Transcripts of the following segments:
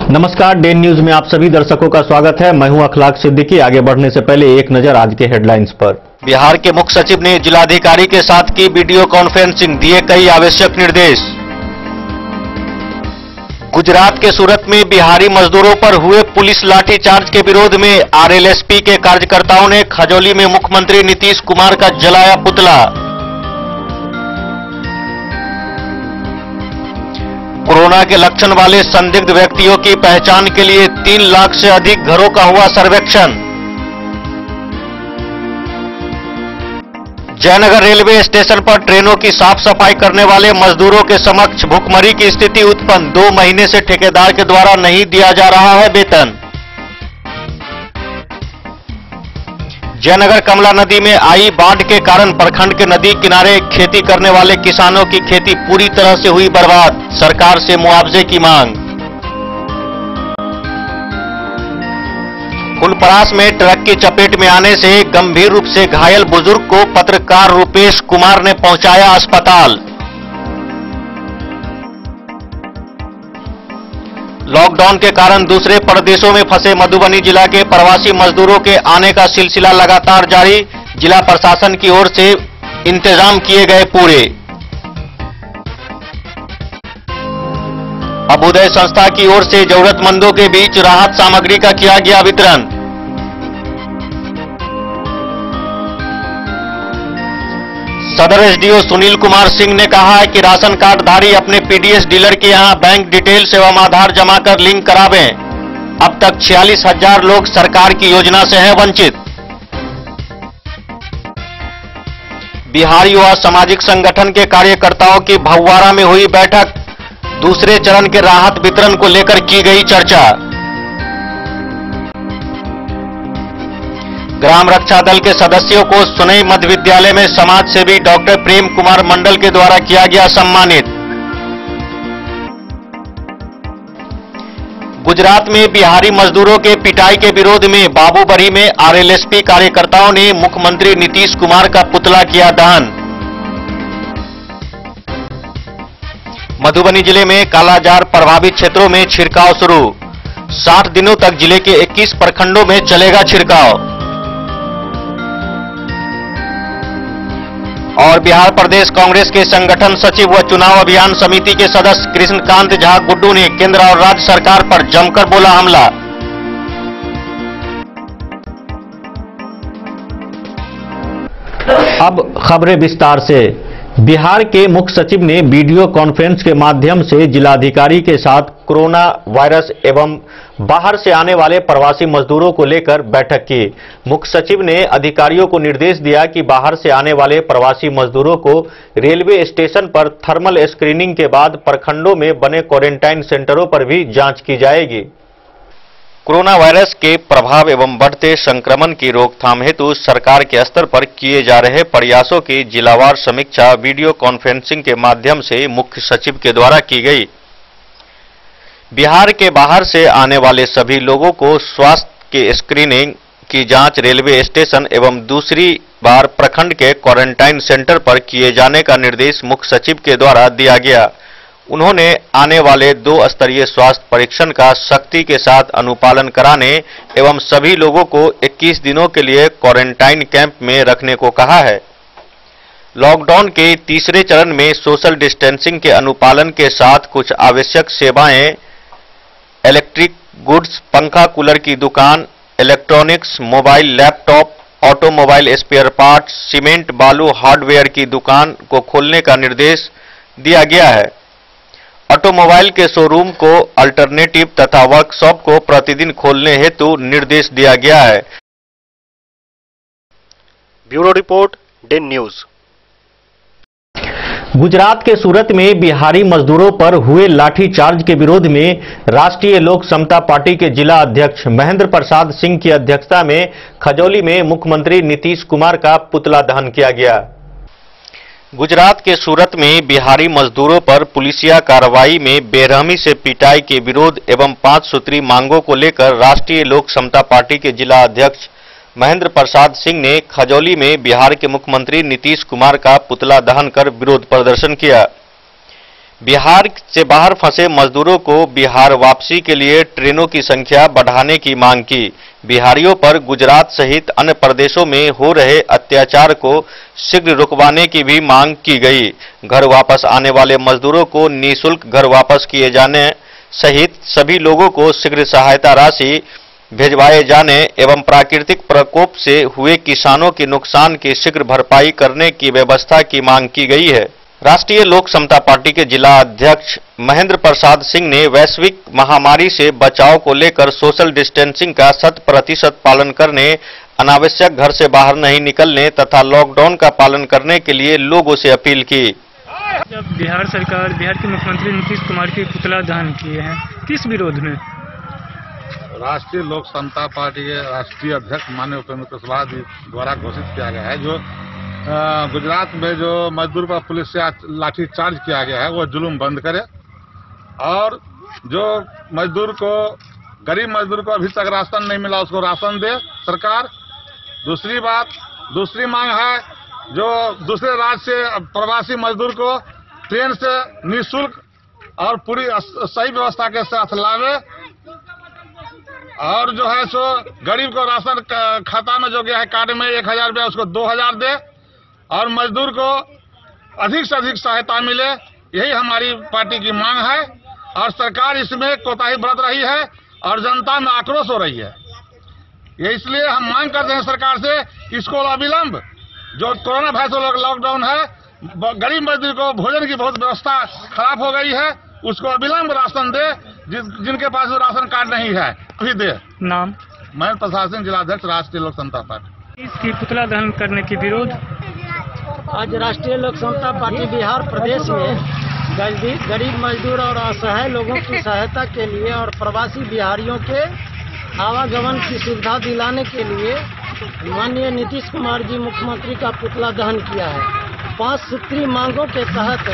नमस्कार, day news में आप सभी दर्शकों का स्वागत है। मैं हूं अखलाक सिद्दीकी। आगे बढ़ने से पहले एक नजर आज के हेडलाइंस पर। बिहार के मुख्य सचिव ने जिलाधिकारी के साथ की वीडियो कॉन्फ्रेंसिंग, दिए कई आवश्यक निर्देश। गुजरात के सूरत में बिहारी मजदूरों पर हुए पुलिस लाठीचार्ज के विरोध में आरएलएसपी के कार्यकर्ताओं ने खजौली में मुख्यमंत्री नीतीश कुमार का जलाया पुतला। कोरोना के लक्षण वाले संदिग्ध व्यक्तियों की पहचान के लिए 3 लाख से अधिक घरों का हुआ सर्वेक्षण। जयनगर रेलवे स्टेशन पर ट्रेनों की साफ सफाई करने वाले मजदूरों के समक्ष भुखमरी की स्थिति उत्पन्न। 2 महीने से ठेकेदार के द्वारा नहीं दिया जा रहा है वेतन। जयनगर कमला नदी में आई बाढ़ के कारण प्रखंड के नदी किनारे खेती करने वाले किसानों की खेती पूरी तरह से हुई बर्बाद। सरकार से मुआवजे की मांग। फुलपरास में ट्रक की चपेट में आने से गंभीर रूप से घायल बुजुर्ग को पत्रकार रूपेश कुमार ने पहुंचाया अस्पताल। लॉकडाउन के कारण दूसरे प्रदेशों में फंसे मधुबनी जिला के प्रवासी मजदूरों के आने का सिलसिला लगातार जारी। जिला प्रशासन की ओर से इंतजाम किए गए पूरे। अभ्युदय संस्था की ओर से जरूरतमंदों के बीच राहत सामग्री का किया गया वितरण। सदर एसडीओ सुनील कुमार सिंह ने कहा है कि राशन कार्डधारी अपने पीडीएस डीलर के यहां बैंक डिटेल्स एवं आधार जमा कर लिंक करावें। अब तक 46,000 लोग सरकार की योजना से हैं वंचित। बिहार युवा सामाजिक संगठन के कार्यकर्ताओं की भगवाड़ा में हुई बैठक। दूसरे चरण के राहत वितरण को लेकर की गई चर्चा। ग्राम रक्षा दल के सदस्यों को सुनई मध्य विद्यालय में समाज सेवी डॉक्टर प्रेम कुमार मंडल के द्वारा किया गया सम्मानित। गुजरात में बिहारी मजदूरों के पिटाई के विरोध में बाबूबरी में आरएलएसपी कार्यकर्ताओं ने मुख्यमंत्री नीतीश कुमार का पुतला किया दहन। मधुबनी जिले में कालाजार प्रभावित क्षेत्रों में छिड़काव शुरू। 60 दिनों तक जिले के 21 प्रखंडों में चलेगा छिड़काव। और बिहार प्रदेश कांग्रेस के संगठन सचिव व चुनाव अभियान समिति के सदस्य कृष्णकांत झा गुड्डू ने केंद्र और राज्य सरकार पर जमकर बोला हमला। अब खबरें विस्तार से। बिहार के मुख्य सचिव ने वीडियो कॉन्फ्रेंस के माध्यम से जिलाधिकारी के साथ कोरोना वायरस एवं बाहर से आने वाले प्रवासी मजदूरों को लेकर बैठक की। मुख्य सचिव ने अधिकारियों को निर्देश दिया कि बाहर से आने वाले प्रवासी मजदूरों को रेलवे स्टेशन पर थर्मल स्क्रीनिंग के बाद प्रखंडों में बने क्वारंटाइन सेंटरों पर भी जांच की जाएगी। कोरोना वायरस के प्रभाव एवं बढ़ते संक्रमण की रोकथाम हेतु सरकार के स्तर पर किए जा रहे प्रयासों की जिलावार समीक्षा वीडियो कॉन्फ्रेंसिंग के माध्यम से मुख्य सचिव के द्वारा की गई। बिहार के बाहर से आने वाले सभी लोगों को स्वास्थ्य की स्क्रीनिंग की जांच रेलवे स्टेशन एवं दूसरी बार प्रखंड के क्वारंटाइन सेंटर पर किए जाने का निर्देश मुख्य सचिव के द्वारा दिया गया। उन्होंने आने वाले 2 स्तरीय स्वास्थ्य परीक्षण का सख्ती के साथ अनुपालन कराने एवं सभी लोगों को 21 दिनों के लिए क्वारंटाइन कैंप में रखने को कहा है। लॉकडाउन के तीसरे चरण में सोशल डिस्टेंसिंग के अनुपालन के साथ कुछ आवश्यक सेवाएं, इलेक्ट्रिक गुड्स, पंखा कूलर की दुकान, electronics, mobile, laptop, automobile spare parts, cement बालू हार्डवेयर की दुकान को खोलने का निर्देश दिया गया है। ऑटोमोबाइल के शोरूम को अल्टरनेटिव तथा वर्कशॉप को प्रतिदिन खोलने हेतु निर्देश दिया गया है। Bureau report, day news. Gujarat के सूरत में बिहारी मजदूरों पर हुए लाठीचार्ज के विरोध में राष्ट्रीय लोक समता पार्टी के जिला अध्यक्ष महेंद्र प्रसाद सिंह की अध्यक्षता में खजौली में मुख्यमंत्री नीतीश कुमार का पुतला दहन किया गया। गुजरात के सूरत में बिहारी मजदूरों पर पुलिसिया कार्रवाई में बेरहमी से पिटाई के विरोध एवं 5 सूत्री मांगों को लेकर राष्ट्रीय लोक समता पार्टी के जिला अध्यक्ष महेंद्र प्रसाद सिंह ने खजौली में बिहार के मुख्यमंत्री नीतीश कुमार का पुतला दहन कर विरोध प्रदर्शन किया। बिहार से बाहर फंसे मजदूरों को बिहार वापसी के लिए ट्रेनों की संख्या बढ़ाने की मांग की। बिहारियों पर गुजरात सहित अन्य प्रदेशों में हो रहे अत्याचार को शीघ्र रुकवाने की भी मांग की गई। घर वापस आने वाले मजदूरों को निःशुल्क घर वापस किए जाने सहित सभी लोगों को शीघ्र सहायता राशि भिजवाए जाने एवं प्राकृतिक प्रकोप से हुए किसानों के नुकसान की शीघ्र भरपाई करने की व्यवस्था की मांग की गई है। राष्ट्रीय लोक समता पार्टी के जिला अध्यक्ष महेंद्र प्रसाद सिंह ने वैश्विक महामारी से बचाव को लेकर सोशल डिस्टेंसिंग का 100% पालन करने, अनावश्यक घर से बाहर नहीं निकलने तथा लॉकडाउन का पालन करने के लिए लोगों से अपील की। जब बिहार के मुख्यमंत्री नीतीश कुमार के पुतला दहन किए हैं, किस विरोध में? राष्ट्रीय लोक समता पार्टी के राष्ट्रीय अध्यक्ष माननीय उपेंद्र कुशवाहा जी द्वारा घोषित किया गया है जो गुजरात में जो मजदूर पर पुलिस से लाठी चार्ज किया गया है वो जुल्म बंद करे और जो मजदूर को गरीब मजदूर को अभी तक राशन नहीं मिला उसको राशन दे सरकार। दूसरी मांग है जो दूसरे राज्य से प्रवासी मजदूर को ट्रेन से निःशुल्क और पूरी सही व्यवस्था के साथ लावे और जो है सो गरीब को राशन खाता में जो गया है कार्ड में 1000 रुपया उसको 2000 दे और मजदूर को अधिक से अधिक सहायता मिले, यही हमारी पार्टी की मांग है। और सरकार इसमें कोताही बरत रही है और जनता में आक्रोश हो रही है। ये इसलिए हम मांग करते हैं सरकार से इसको अविलंब जो कोरोना वायरस लॉकडाउन है, गरीब मजदूर को भोजन की बहुत व्यवस्था खराब हो गई है, उसको अविलंब राशन दे। जिनके पास राशन कार्ड नहीं है अभी दे। नाम? महेंद्र प्रसाद सिंह, जिलाध्यक्ष राष्ट्रीय लोक समता पार्टी। इसकी पुतला दहन करने की विरोध आज राष्ट्रीय लोक समता पार्टी बिहार प्रदेश में गरीब मजदूर और असहाय लोगों की सहायता के लिए और प्रवासी बिहारियों के आवागमन की सुविधा दिलाने के लिए माननीय नीतीश कुमार जी मुख्यमंत्री का पुतला दहन किया है। 5 सूत्री मांगों के तहत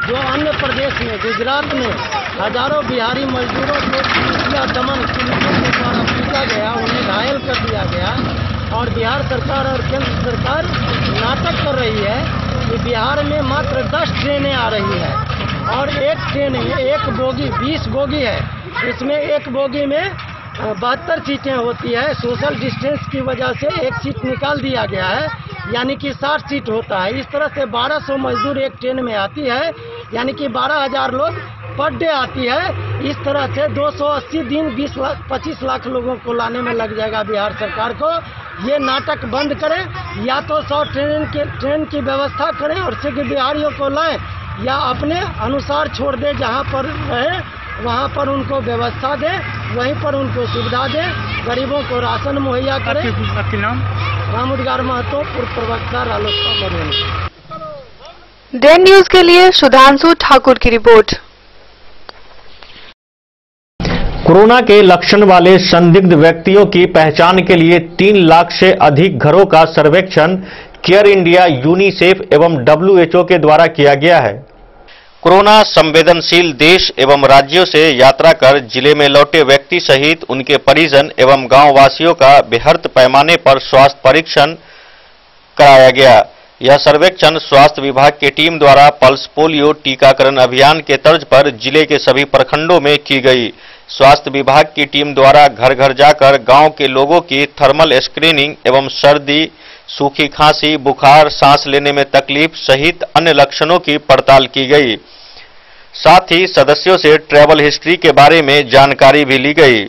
जो अन्य प्रदेश में गुजरात में हजारों बिहारी मजदूरों को पुलिसिया दमन पुलिसों के द्वारा पीटा गया, उन्हें घायल कर दिया गया और बिहार सरकार और केंद्र सरकार नाटक कर रही है कि बिहार में मात्र 10 ट्रेनें आ रही है और एक ट्रेन में एक बोगी 20 बोगी है, इसमें एक बोगी में 72 सीटें होती है। सोशल डिस्टेंस की वजह से एक सीट निकाल दिया गया है, यानी कि 60 सीट होता है। इस तरह से 1200 मजदूर एक ट्रेन में आती है, यानी कि 12,000 लोग पर डे आती है। इस तरह से 280 दिन 25 लाख लोगों को लाने में लग जाएगा बिहार सरकार को। ये नाटक बंद करें, या तो 100 ट्रेन की व्यवस्था करें और शीघ्र बिहारियों को लाएं, या अपने अनुसार छोड़ दें, जहाँ पर रहे वहाँ पर उनको व्यवस्था दें, वहीं पर उनको सुविधा दें, गरीबों को राशन मुहैया करें। आपके नाम? रामुदगार महतो, पूर्व प्रवक्ता रालोसपा बरेली। डे न्यूज के लिए सुधांशु ठाकुर की रिपोर्ट। कोरोना के लक्षण वाले संदिग्ध व्यक्तियों की पहचान के लिए 3 लाख से अधिक घरों का सर्वेक्षण केयर इंडिया, यूनिसेफ एवं WHO के द्वारा किया गया है। कोरोना संवेदनशील देश एवं राज्यों से यात्रा कर जिले में लौटे व्यक्ति सहित उनके परिजन एवं गांव वासियों का बृहत पैमाने पर स्वास्थ्य परीक्षण कराया गया। यह सर्वेक्षण स्वास्थ्य विभाग की टीम द्वारा पल्स पोलियो टीकाकरण अभियान के तर्ज पर जिले के सभी प्रखंडों में की गई। स्वास्थ्य विभाग की टीम द्वारा घर घर जाकर गांव के लोगों की थर्मल स्क्रीनिंग एवं सर्दी, सूखी खांसी, बुखार, सांस लेने में तकलीफ सहित अन्य लक्षणों की पड़ताल की गई। साथ ही सदस्यों से ट्रैवल हिस्ट्री के बारे में जानकारी भी ली गई।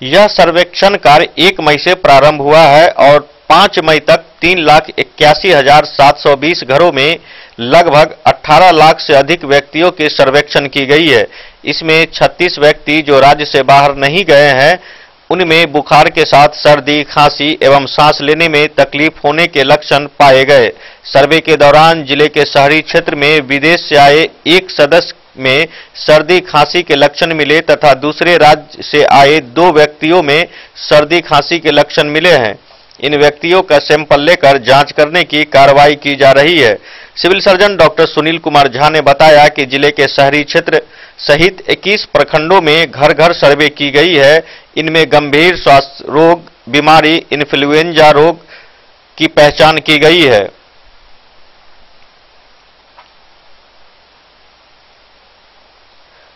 यह सर्वेक्षण कार्य 1 मई से प्रारंभ हुआ है और 5 मई तक 3,81,720 घरों में लगभग 18 लाख से अधिक व्यक्तियों के सर्वेक्षण की गई है। इसमें 36 व्यक्ति जो राज्य से बाहर नहीं गए हैं, उनमें बुखार के साथ सर्दी, खांसी एवं सांस लेने में तकलीफ होने के लक्षण पाए गए। सर्वे के दौरान जिले के शहरी क्षेत्र में विदेश से आए एक सदस्य में सर्दी खांसी के लक्षण मिले तथा दूसरे राज्य से आए 2 व्यक्तियों में सर्दी खांसी के लक्षण मिले हैं। इन व्यक्तियों का सैंपल लेकर जांच करने की कार्रवाई की जा रही है। Civil surgeon doctor Sunil Kumar Jha ने बताया कि जिले के शहरी क्षेत्र सहित 21 प्रखंडों में घर घर सर्वे की गई है। इनमें गंभीर स्वास्थ्य रोग, बीमारी, इन्फ्लुएंजा रोग की पहचान की गई है।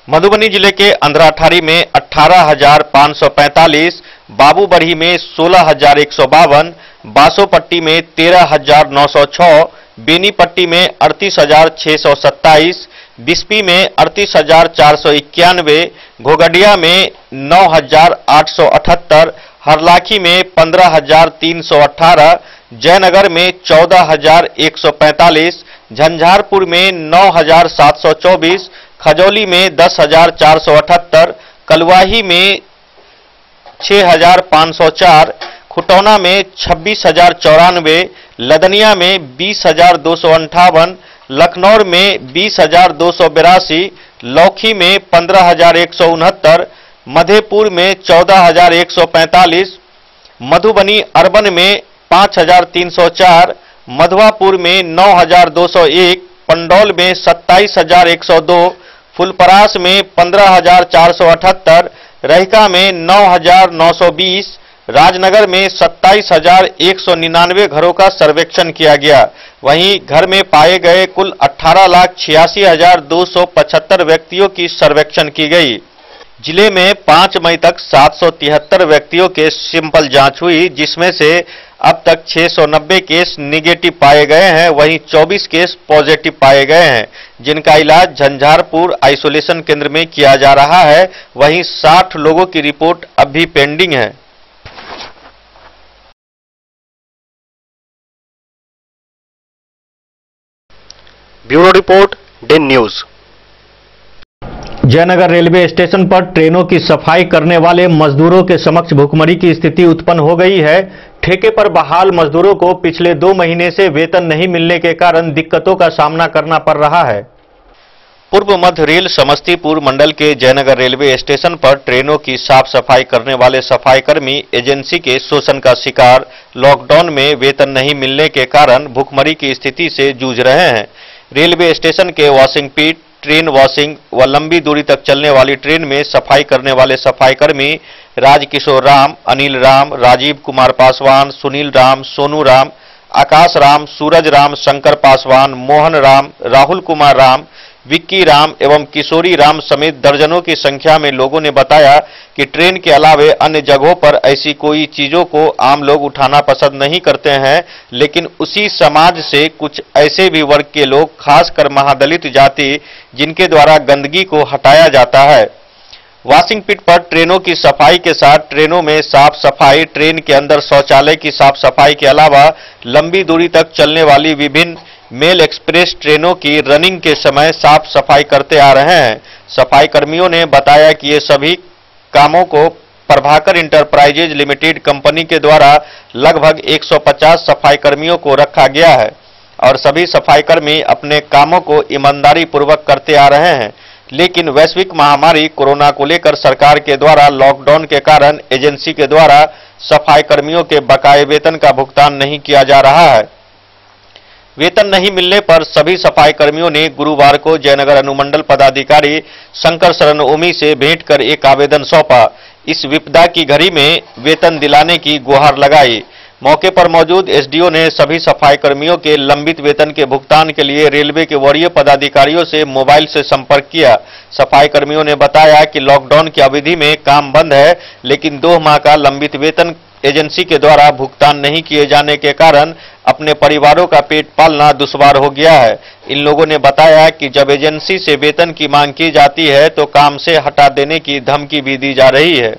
मधुबनी जिले के अंधराठारी में 18,545, बाबूबढ़ी में 16,152, बासोपट्टी में 13,906, बेनीपट्टी में 38,627, बिस्पी में 38,491, घोगडिया में 9,878, हरलाखी में 15,318, जयनगर में 14,145, झंझारपुर में 9,724, खजौली में 10,478, कलवाही में 6,504, खुटौना में 26,094, लदनिया में 20,258, लखनौर में 20,282, लौखी में 15,169, मधेपुर में 14,145, मधुबनी अर्बन में 5,304, मधवापुर में 9,201, पंडौल में 27,102, फुलपरास में 15,478, रहिका में 9,920, राजनगर में 27,199 घरों का सर्वेक्षण किया गया। वहीं घर में पाए गए कुल 18,86,275 व्यक्तियों की सर्वेक्षण की गई। जिले में 5 मई तक 773 व्यक्तियों के सैंपल जांच हुई, जिसमें से अब तक 690 केस निगेटिव पाए गए हैं। वहीं 24 केस पॉजिटिव पाए गए हैं, जिनका इलाज झंझारपुर आइसोलेशन केंद्र में किया जा रहा है। वहीं 60 लोगों की रिपोर्ट अब भी पेंडिंग है। Bureau report Den News. Jaynagar railway station पर ट्रेनों की सफाई करने वाले मजदूरों के समक्ष भुखमरी की स्थिति उत्पन्न हो गई है। ठेके पर बहाल मजदूरों को पिछले 2 महीने से वेतन नहीं मिलने के कारण दिक्कतों का सामना करना पड़ रहा है। पूर्व मध्य रेल समस्तीपुर मंडल के जयनगर रेलवे स्टेशन पर ट्रेनों की साफ सफाई करने वाले सफाई कर्मी एजेंसी के शोषण का शिकार, लॉकडाउन में वेतन नहीं मिलने के कारण भुखमरी की स्थिति से जूझ रहे हैं। रेलवे स्टेशन के वॉशिंग पिट, ट्रेन वॉशिंग व लंबी दूरी तक चलने वाली ट्रेन में सफाई करने वाले सफाई कर्मी राजकिशोर राम, अनिल राम, राजीव कुमार पासवान, सुनील राम, सोनू राम, आकाश राम, सूरज राम, शंकर पासवान, मोहन राम, राहुल कुमार राम, विक्की राम एवं किशोरी राम समेत दर्जनों की संख्या में लोगों ने बताया कि ट्रेन के अलावे अन्य जगहों पर ऐसी कोई चीजों को आम लोग उठाना पसंद नहीं करते हैं, लेकिन उसी समाज से कुछ ऐसे भी वर्ग के लोग, खासकर महादलित जाति, जिनके द्वारा गंदगी को हटाया जाता है। वॉशिंग पिट पर ट्रेनों की सफाई के साथ ट्रेनों में साफ सफाई, ट्रेन के अंदर शौचालय की साफ सफाई के अलावा लंबी दूरी तक चलने वाली विभिन्न मेल एक्सप्रेस ट्रेनों की रनिंग के समय साफ सफाई करते आ रहे हैं। सफाई कर्मियों ने बताया कि ये सभी कामों को प्रभाकर इंटरप्राइजेज लिमिटेड कंपनी के द्वारा लगभग 150 सफाई कर्मियों को रखा गया है और सभी सफाई कर्मी अपने कामों को ईमानदारी पूर्वक करते आ रहे हैं। लेकिन वैश्विक महामारी कोरोना को लेकर सरकार के द्वारा लॉकडाउन के कारण एजेंसी के द्वारा सफाई कर्मियों के बकाये वेतन का भुगतान नहीं किया जा रहा है। वेतन नहीं मिलने पर सभी सफाई कर्मियों ने गुरुवार को जयनगर अनुमंडल पदाधिकारी शंकर शरण ओमी से भेंट कर एक आवेदन सौंपा। इस विपदा की घड़ी में वेतन दिलाने की गुहार लगाई। मौके पर मौजूद एसडीओ ने सभी सफाई कर्मियों के लंबित वेतन के भुगतान के लिए रेलवे के वरीय पदाधिकारियों से मोबाइल से संपर्क किया। सफाई कर्मियों ने बताया कि लॉकडाउन की अवधि में काम बंद है, लेकिन 2 माह का लंबित वेतन एजेंसी के द्वारा भुगतान नहीं किए जाने के कारण अपने परिवारों का पेट पालना दुश्वार हो गया है। इन लोगों ने बताया कि जब एजेंसी से वेतन की मांग की जाती है तो काम से हटा देने की धमकी भी दी जा रही है।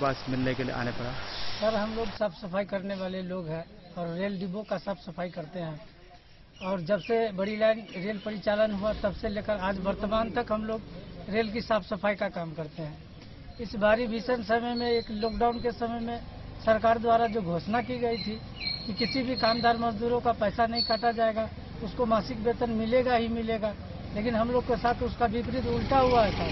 बस मिलने के लिए आने पड़ा। सर, हम लोग साफ सफाई करने वाले लोग हैं और रेल डिब्बों का साफ सफाई करते हैं और जब से बड़ी लाइन रेल परिचालन हुआ तब से लेकर आज वर्तमान तक हम लोग रेल की साफ सफाई का काम करते हैं। इस भारी भीषण समय में, एक लॉकडाउन के समय में सरकार द्वारा जो घोषणा की गई थी कि किसी भी कामदार मजदूरों का पैसा नहीं काटा जाएगा, उसको मासिक वेतन मिलेगा ही मिलेगा, लेकिन हम लोग के साथ उसका विपरीत उल्टा हुआ है।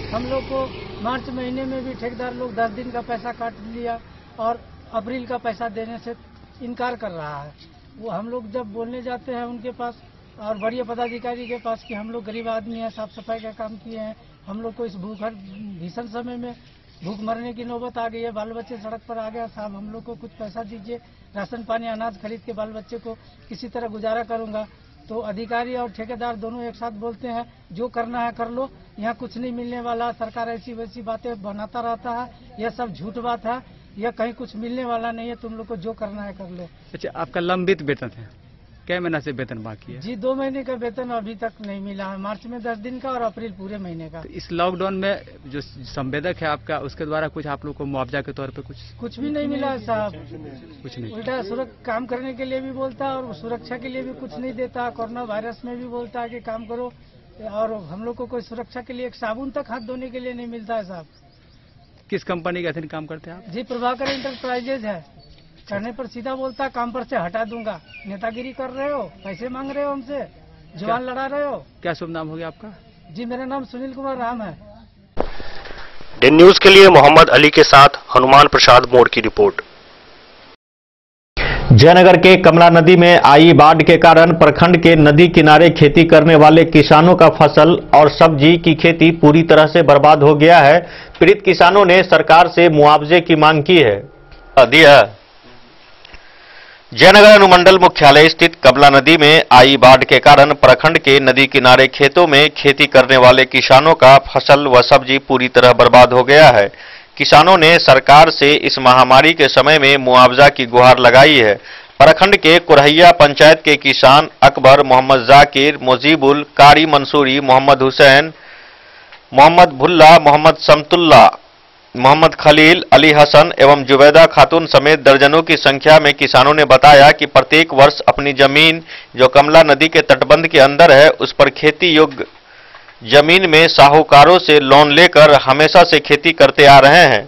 हम लोग को मार्च महीने में भी ठेकेदार लोग 10 दिन का पैसा काट लिया और अप्रैल का पैसा देने से इनकार कर रहा है। वो हम लोग जब बोलने जाते हैं उनके पास और वरीय पदाधिकारी के पास कि हम लोग गरीब आदमी हैं, साफ सफाई का काम किए हैं, हम लोग को इस भीषण समय में भूख मरने की नौबत आ गई है, बाल बच्चे सड़क पर आ गया, साहब हम लोग को कुछ पैसा दीजिए, राशन पानी अनाज खरीद के बाल बच्चे को किसी तरह गुजारा करूंगा। तो अधिकारी और ठेकेदार दोनों एक साथ बोलते हैं जो करना है कर लो, यहाँ कुछ नहीं मिलने वाला, सरकार ऐसी वैसी बातें बनाता रहता है, यह सब झूठ बात है, यह कहीं कुछ मिलने वाला नहीं है, तुम लोग को जो करना है कर लो। अच्छा, आपका लंबित वेतन है, क्या महीना से वेतन बाकी है? जी 2 महीने का वेतन अभी तक नहीं मिला है, मार्च में 10 दिन का और अप्रैल पूरे महीने का। तो इस लॉकडाउन में जो संवेदक है आपका, उसके द्वारा कुछ आप लोग को मुआवजा के तौर पे कुछ भी नहीं मिला है साहब, कुछ नहीं। उल्टा काम करने के लिए भी बोलता है और सुरक्षा के लिए भी कुछ नहीं देता। कोरोना वायरस में भी बोलता है कि काम करो, और हम लोग को कोई सुरक्षा के लिए एक साबुन तक हाथ धोने के लिए नहीं मिलता है साहब। किस कंपनी के अधीन काम करते हैं आप? जी प्रभाकर इंटरप्राइजेज है, करने पर सीधा बोलता है काम पर से हटा दूंगा, नेतागिरी कर रहे हो, पैसे मांग रहे हो हमसे, जवान लड़ा रहे हो। क्या शुभ नाम हो गया आपका? जी मेरा नाम सुनील कुमार राम है। डेन न्यूज के लिए मोहम्मद अली के साथ हनुमान प्रसाद मोड़ की रिपोर्ट। जयनगर के कमला नदी में आई बाढ़ के कारण प्रखंड के नदी किनारे खेती करने वाले किसानों का फसल और सब्जी की खेती पूरी तरह से बर्बाद हो गया है। पीड़ित किसानों ने सरकार से मुआवजे की मांग की है। जयनगर अनुमंडल मुख्यालय स्थित कमला नदी में आई बाढ़ के कारण प्रखंड के नदी किनारे खेतों में खेती करने वाले किसानों का फसल व सब्जी पूरी तरह बर्बाद हो गया है। किसानों ने सरकार से इस महामारी के समय में मुआवजा की गुहार लगाई है। प्रखंड के कुरहैया पंचायत के किसान अकबर, मोहम्मद जाकिर, मुजीबुल, कारी मंसूरी, मोहम्मद हुसैन, मोहम्मद भुल्ला, मोहम्मद समतुल्ला, मोहम्मद खलील, अली हसन एवं जुबैदा खातून समेत दर्जनों की संख्या में किसानों ने बताया कि प्रत्येक वर्ष अपनी जमीन जो कमला नदी के तटबंध के अंदर है उस पर खेती योग्य जमीन में साहूकारों से लोन लेकर हमेशा से खेती करते आ रहे हैं।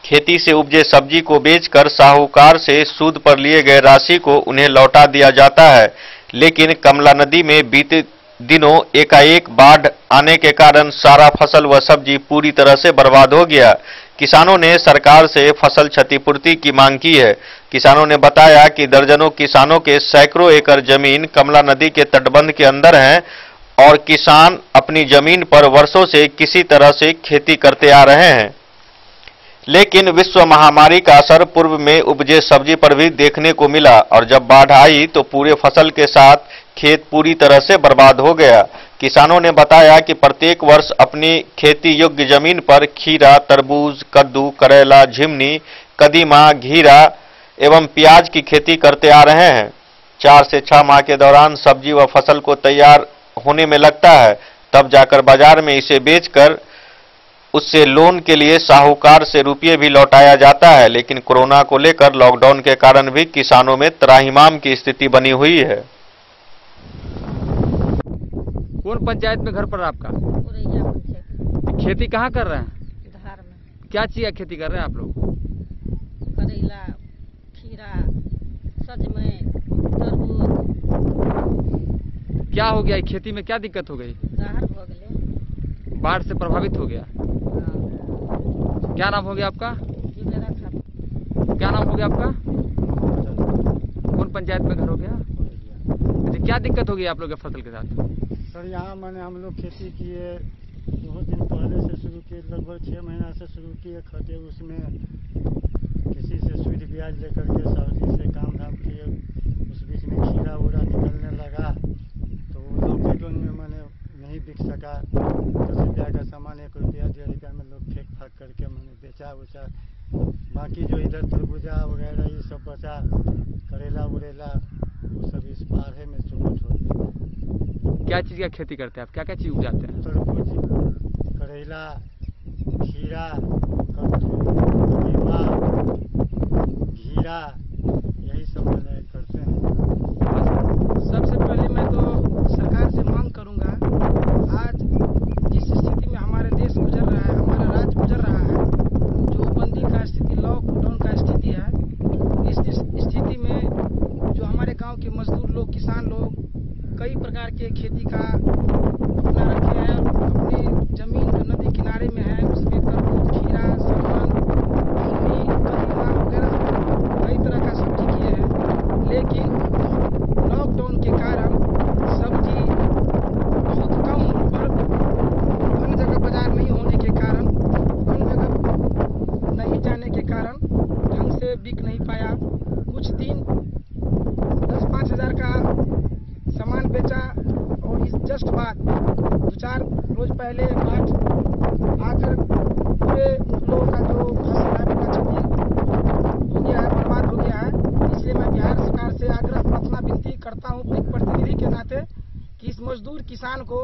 खेती से उपजे सब्जी को बेचकर साहूकार से सूद पर लिए गए राशि को उन्हें लौटा दिया जाता है, लेकिन कमला नदी में बीते दिनों एकाएक बाढ़ आने के कारण सारा फसल व सब्जी पूरी तरह से बर्बाद हो गया। किसानों ने सरकार से फसल क्षतिपूर्ति की मांग की है। किसानों ने बताया कि दर्जनों किसानों के सैकड़ों एकड़ जमीन कमला नदी के तटबंध के अंदर हैं और किसान अपनी जमीन पर वर्षों से किसी तरह से खेती करते आ रहे हैं, लेकिन विश्व महामारी का असर पूर्व में उपजे सब्जी पर भी देखने को मिला और जब बाढ़ आई तो पूरे फसल के साथ खेत पूरी तरह से बर्बाद हो गया। किसानों ने बताया कि प्रत्येक वर्ष अपनी खेती योग्य जमीन पर खीरा, तरबूज, कद्दू, करेला, झिमनी, कदीमा, घीरा एवं प्याज की खेती करते आ रहे हैं। 4 से 6 माह के दौरान सब्जी व फसल को तैयार होने में लगता है, तब जाकर बाजार में इसे बेचकर उससे लोन के लिए साहूकार से रुपये भी लौटाया जाता है, लेकिन कोरोना को लेकर लॉकडाउन के कारण भी किसानों में त्राहिमाम की स्थिति बनी हुई है। कौन पंचायत में घर पर आपका? कुरैया पंचायत। खेती कहाँ कर रहे हैं? धार में। क्या चीज की खेती कर रहे हैं आप लोग? करेला, खीरा, सजमैन, तरबूज। क्या हो गया खेती में, क्या दिक्कत हो गई? गाहर हो गए, बाढ़ से प्रभावित हो गया। हाँ। क्या नाम हो गया आपका? जुबेदा खातून। क्या नाम हो गया आपका? कौन पंचायत में घर हो गया? अच्छा, क्या दिक्कत हो गई आप लोग के फसल के साथ? सर यहाँ मैंने हम लोग खेती किए 2 दिन पहले से शुरू किए, लगभग 6 महीना से शुरू किए खटे, उसमें किसी से सूद ब्याज लेकर के सावधी से काम धाम किए। उस बीच में खीरा उड़ा निकलने लगा तो वो लॉकडाउन में मैंने नहीं बिक सका। 10 रुपया का सामान 1 रुपया 1.5 रुपया में लोग फेंक फाक करके मैंने बेचा उचा। बाकी जो इधर तरबूजा वगैरह ये सब बचा, करेला उरेला वो सब इस बाढ़ में चौपट हो गया। क्या चीज़ का खेती करते हैं आप, क्या क्या चीज़ उगाते हैं? तरबूज, करेला, खीरा, कद्दू, कदीमा, घीरा, यही सब मैंने करते हैं। सबसे पहले मैं तो सरकार से मांग करूंगा, आज जिस स्थिति में हमारे देश गुजर रहा है, हमारा राज्य गुजर रहा है, जो बंदी का स्थिति, लॉकडाउन का स्थिति है, इस स्थिति में जो हमारे गांव के मजदूर लोग, किसान लोग कई प्रकार के खेती का अपना रखे हैं, अपनी जमीन जो नदी किनारे में है उसमें तरबूज, खीरा, सलमान, भिंडी, कदीमा वगैरह कई तरह का सब्जी किए हैं, लेकिन लॉकडाउन के कारण सब्जी बहुत कम पर अन्य जगह बाजार नहीं होने के कारण, अन्य जगह नहीं जाने के कारण ढंग से बिक नहीं पाया। कुछ दिन 10-5 हज़ार का सामान बेचा रोज पहले बाढ़ आकर पूरे लोगों का जो फसल है पूरा क्षति हो गया है, बर्बाद हो गया है। इसलिए मैं बिहार सरकार से आग्रह प्रार्थना विनती करता हूँ एक प्रतिनिधि के नाते कि इस मजदूर किसान को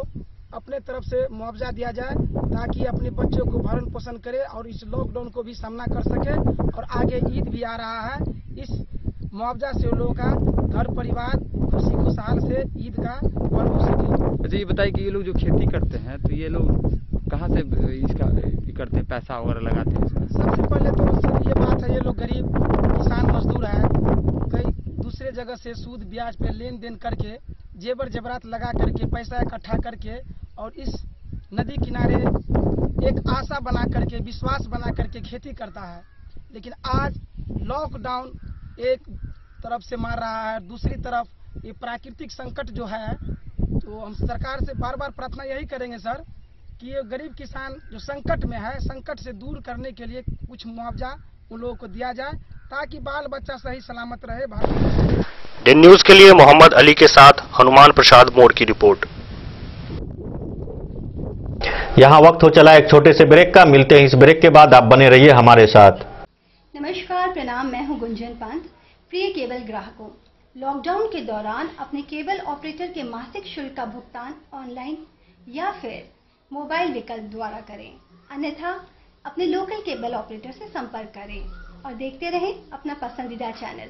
अपने तरफ से मुआवजा दिया जाए ताकि अपने बच्चों को भरण पोषण करे और इस लॉकडाउन को भी सामना कर सके। और आगे ईद भी आ रहा है, इस मुआवजा से लोगों का घर परिवार खुशी खुशहाल से ईद का पर्व हो सके। अच्छा ये बताइए कि ये लोग जो खेती करते हैं तो ये लोग कहाँ से इसका करते हैं, पैसा वगैरह लगाते हैं? सबसे पहले तो सर ये बात है, ये लोग गरीब किसान मजदूर है, कई दूसरे जगह से सूद ब्याज पे लेन देन करके जेबर जेवरात लगा करके पैसा इकट्ठा करके और इस नदी किनारे एक आशा बना करके विश्वास बना करके खेती करता है। लेकिन आज लॉकडाउन एक तरफ से मार रहा है, दूसरी तरफ ये प्राकृतिक संकट जो है, तो हम सरकार से बार बार प्रार्थना यही करेंगे सर कि ये गरीब किसान जो संकट में है, संकट से दूर करने के लिए कुछ मुआवजा उन लोगों को दिया जाए ताकि बाल बच्चा सही सलामत रहे। दिन न्यूज के लिए मोहम्मद अली के साथ हनुमान प्रसाद मोड़ की रिपोर्ट। यहाँ वक्त हो चला एक छोटे से ब्रेक का, मिलते हैं इस ब्रेक के बाद, आप बने रहिए हमारे साथ। नमस्कार, प्रणाम, मैं हूं गुंजन पंत। प्रिय केबल ग्राहकों, लॉकडाउन के दौरान अपने केबल ऑपरेटर के मासिक शुल्क का भुगतान ऑनलाइन या फिर मोबाइल विकल्प द्वारा करें, अन्यथा अपने लोकल केबल ऑपरेटर से संपर्क करें और देखते रहें अपना पसंदीदा चैनल।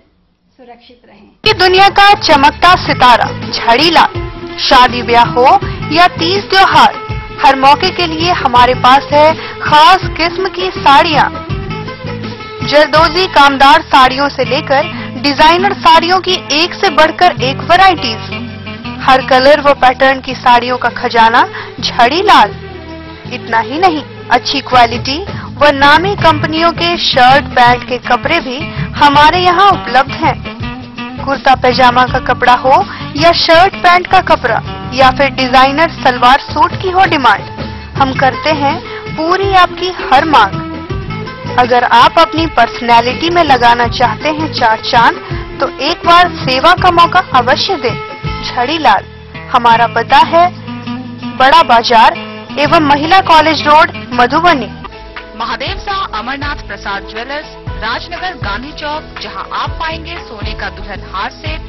सुरक्षित रहें। ये दुनिया का चमकता सितारा झड़ीलाल, शादी ब्याह हो या तीज त्योहार, हर मौके के लिए हमारे पास है खास किस्म की साड़ियाँ। जरदोजी कामदार साड़ियों से लेकर डिजाइनर साड़ियों की एक से बढ़कर एक वैरायटीज, हर कलर व पैटर्न की साड़ियों का खजाना झड़ीलाल। इतना ही नहीं, अच्छी क्वालिटी व नामी कंपनियों के शर्ट पैंट के कपड़े भी हमारे यहाँ उपलब्ध हैं। कुर्ता पैजामा का कपड़ा हो या शर्ट पैंट का कपड़ा या फिर डिजाइनर सलवार सूट की हो डिमांड, हम करते हैं पूरी आपकी हर मांग। अगर आप अपनी पर्सनैलिटी में लगाना चाहते हैं चार चांद, तो एक बार सेवा का मौका अवश्य दें। झड़ीलाल, हमारा पता है बड़ा बाजार एवं महिला कॉलेज रोड, मधुबनी। महादेव शाह अमरनाथ प्रसाद ज्वेलर्स, राजनगर, गांधी चौक, जहां आप पाएंगे सोने का दुल्हन हार सेट,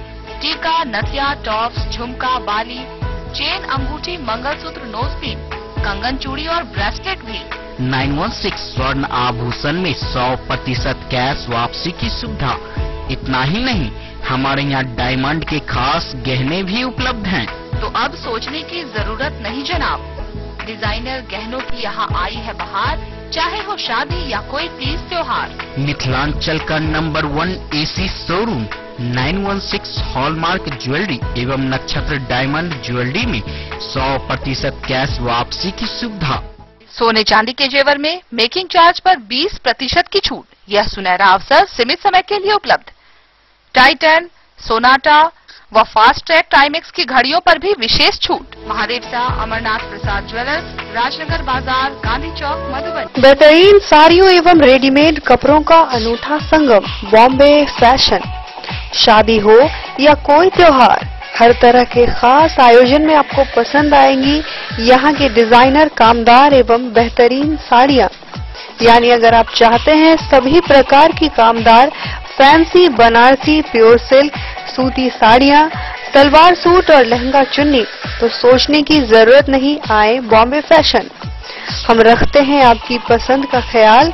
टीका, नथिया, टॉप्स, झुमका, बाली, चेन, अंगूठी, मंगलसूत्र, नोजपिन, कंगन, चूड़ी और ब्रेसलेट भी। 916 स्वर्ण आभूषण में 100% कैश वापसी की सुविधा। इतना ही नहीं, हमारे यहाँ डायमंड के खास गहने भी उपलब्ध हैं। तो अब सोचने की जरूरत नहीं जनाब, डिजाइनर गहनों की यहाँ आई है बहार, चाहे हो शादी या कोई तीज त्योहार। मिथिलांचल का number 1 AC showroom 916 hallmark jewellery एवं नक्षत्र डायमंड ज्वेलरी में 100% कैश वापसी की सुविधा। सोने चांदी के जेवर में मेकिंग चार्ज पर 20% की छूट। यह सुनहरा अवसर सीमित समय के लिए उपलब्ध। टाइटन, सोनाटा व फास्ट ट्रैक टाइमेक्स की घड़ियों पर भी विशेष छूट। महादेव शाह अमरनाथ प्रसाद ज्वेलर्स, राजनगर बाजार, गांधी चौक, मधुबनी। बेहतरीन साड़ियों एवं रेडीमेड कपड़ों का अनूठा संगम, बॉम्बे फैशन। शादी हो या कोई त्योहार, हर तरह के खास आयोजन में आपको पसंद आएंगी यहाँ के डिजाइनर, कामदार एवं बेहतरीन साड़ियाँ। यानी अगर आप चाहते हैं सभी प्रकार की कामदार, फैंसी, बनारसी, प्योर सिल्क, सूती साड़ियाँ, सलवार सूट और लहंगा चुन्नी, तो सोचने की जरूरत नहीं, आए बॉम्बे फैशन। हम रखते हैं आपकी पसंद का ख्याल।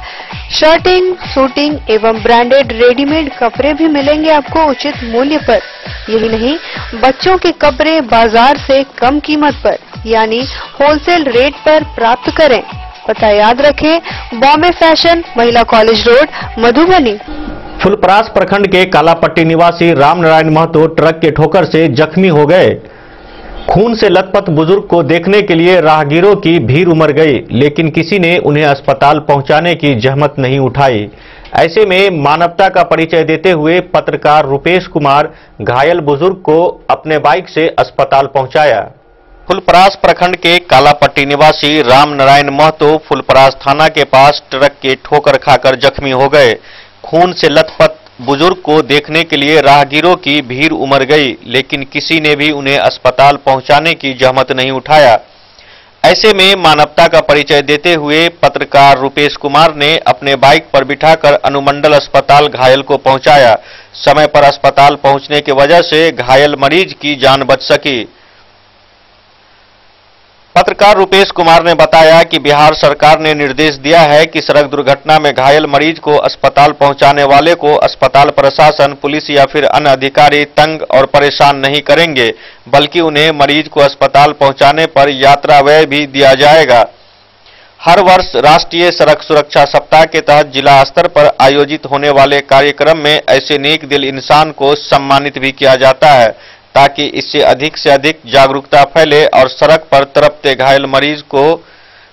शर्टिंग, शूटिंग एवं ब्रांडेड रेडीमेड कपड़े भी मिलेंगे आपको उचित मूल्य पर। यही नहीं, बच्चों के कपड़े बाजार से कम कीमत पर यानी होलसेल रेट पर प्राप्त करें। पता याद रखें, बॉम्बे फैशन, महिला कॉलेज रोड, मधुबनी। फुलपरास प्रखंड के कालापट्टी निवासी रामनारायण महतो ट्रक के ठोकर से जख्मी हो गए। खून से लथपथ बुजुर्ग को देखने के लिए राहगीरों की भीड़ उमड़ गई, लेकिन किसी ने उन्हें अस्पताल पहुंचाने की जहमत नहीं उठाई। ऐसे में मानवता का परिचय देते हुए पत्रकार रुपेश कुमार घायल बुजुर्ग को अपने बाइक से अस्पताल पहुंचाया। फुलपरास प्रखंड के कालापट्टी निवासी रामनारायण महतो फुलपरास थाना के पास ट्रक के ठोकर खाकर जख्मी हो गए। खून से लथपथ बुजुर्ग को देखने के लिए राहगीरों की भीड़ उमड़ गई, लेकिन किसी ने भी उन्हें अस्पताल पहुंचाने की जहमत नहीं उठाया। ऐसे में मानवता का परिचय देते हुए पत्रकार रुपेश कुमार ने अपने बाइक पर बिठाकर अनुमंडल अस्पताल घायल को पहुंचाया। समय पर अस्पताल पहुंचने की वजह से घायल मरीज की जान बच सकी। पत्रकार रुपेश कुमार ने बताया कि बिहार सरकार ने निर्देश दिया है कि सड़क दुर्घटना में घायल मरीज को अस्पताल पहुंचाने वाले को अस्पताल प्रशासन, पुलिस या फिर अन्य अधिकारी तंग और परेशान नहीं करेंगे, बल्कि उन्हें मरीज को अस्पताल पहुंचाने पर यात्रा व्यय भी दिया जाएगा। हर वर्ष राष्ट्रीय सड़क सुरक्षा सप्ताह के तहत जिला स्तर पर आयोजित होने वाले कार्यक्रम में ऐसे नेक दिल इंसान को सम्मानित भी किया जाता है, ताकि इससे से अधिक जागरूकता फैले और सड़क पर तड़पते घायल मरीज को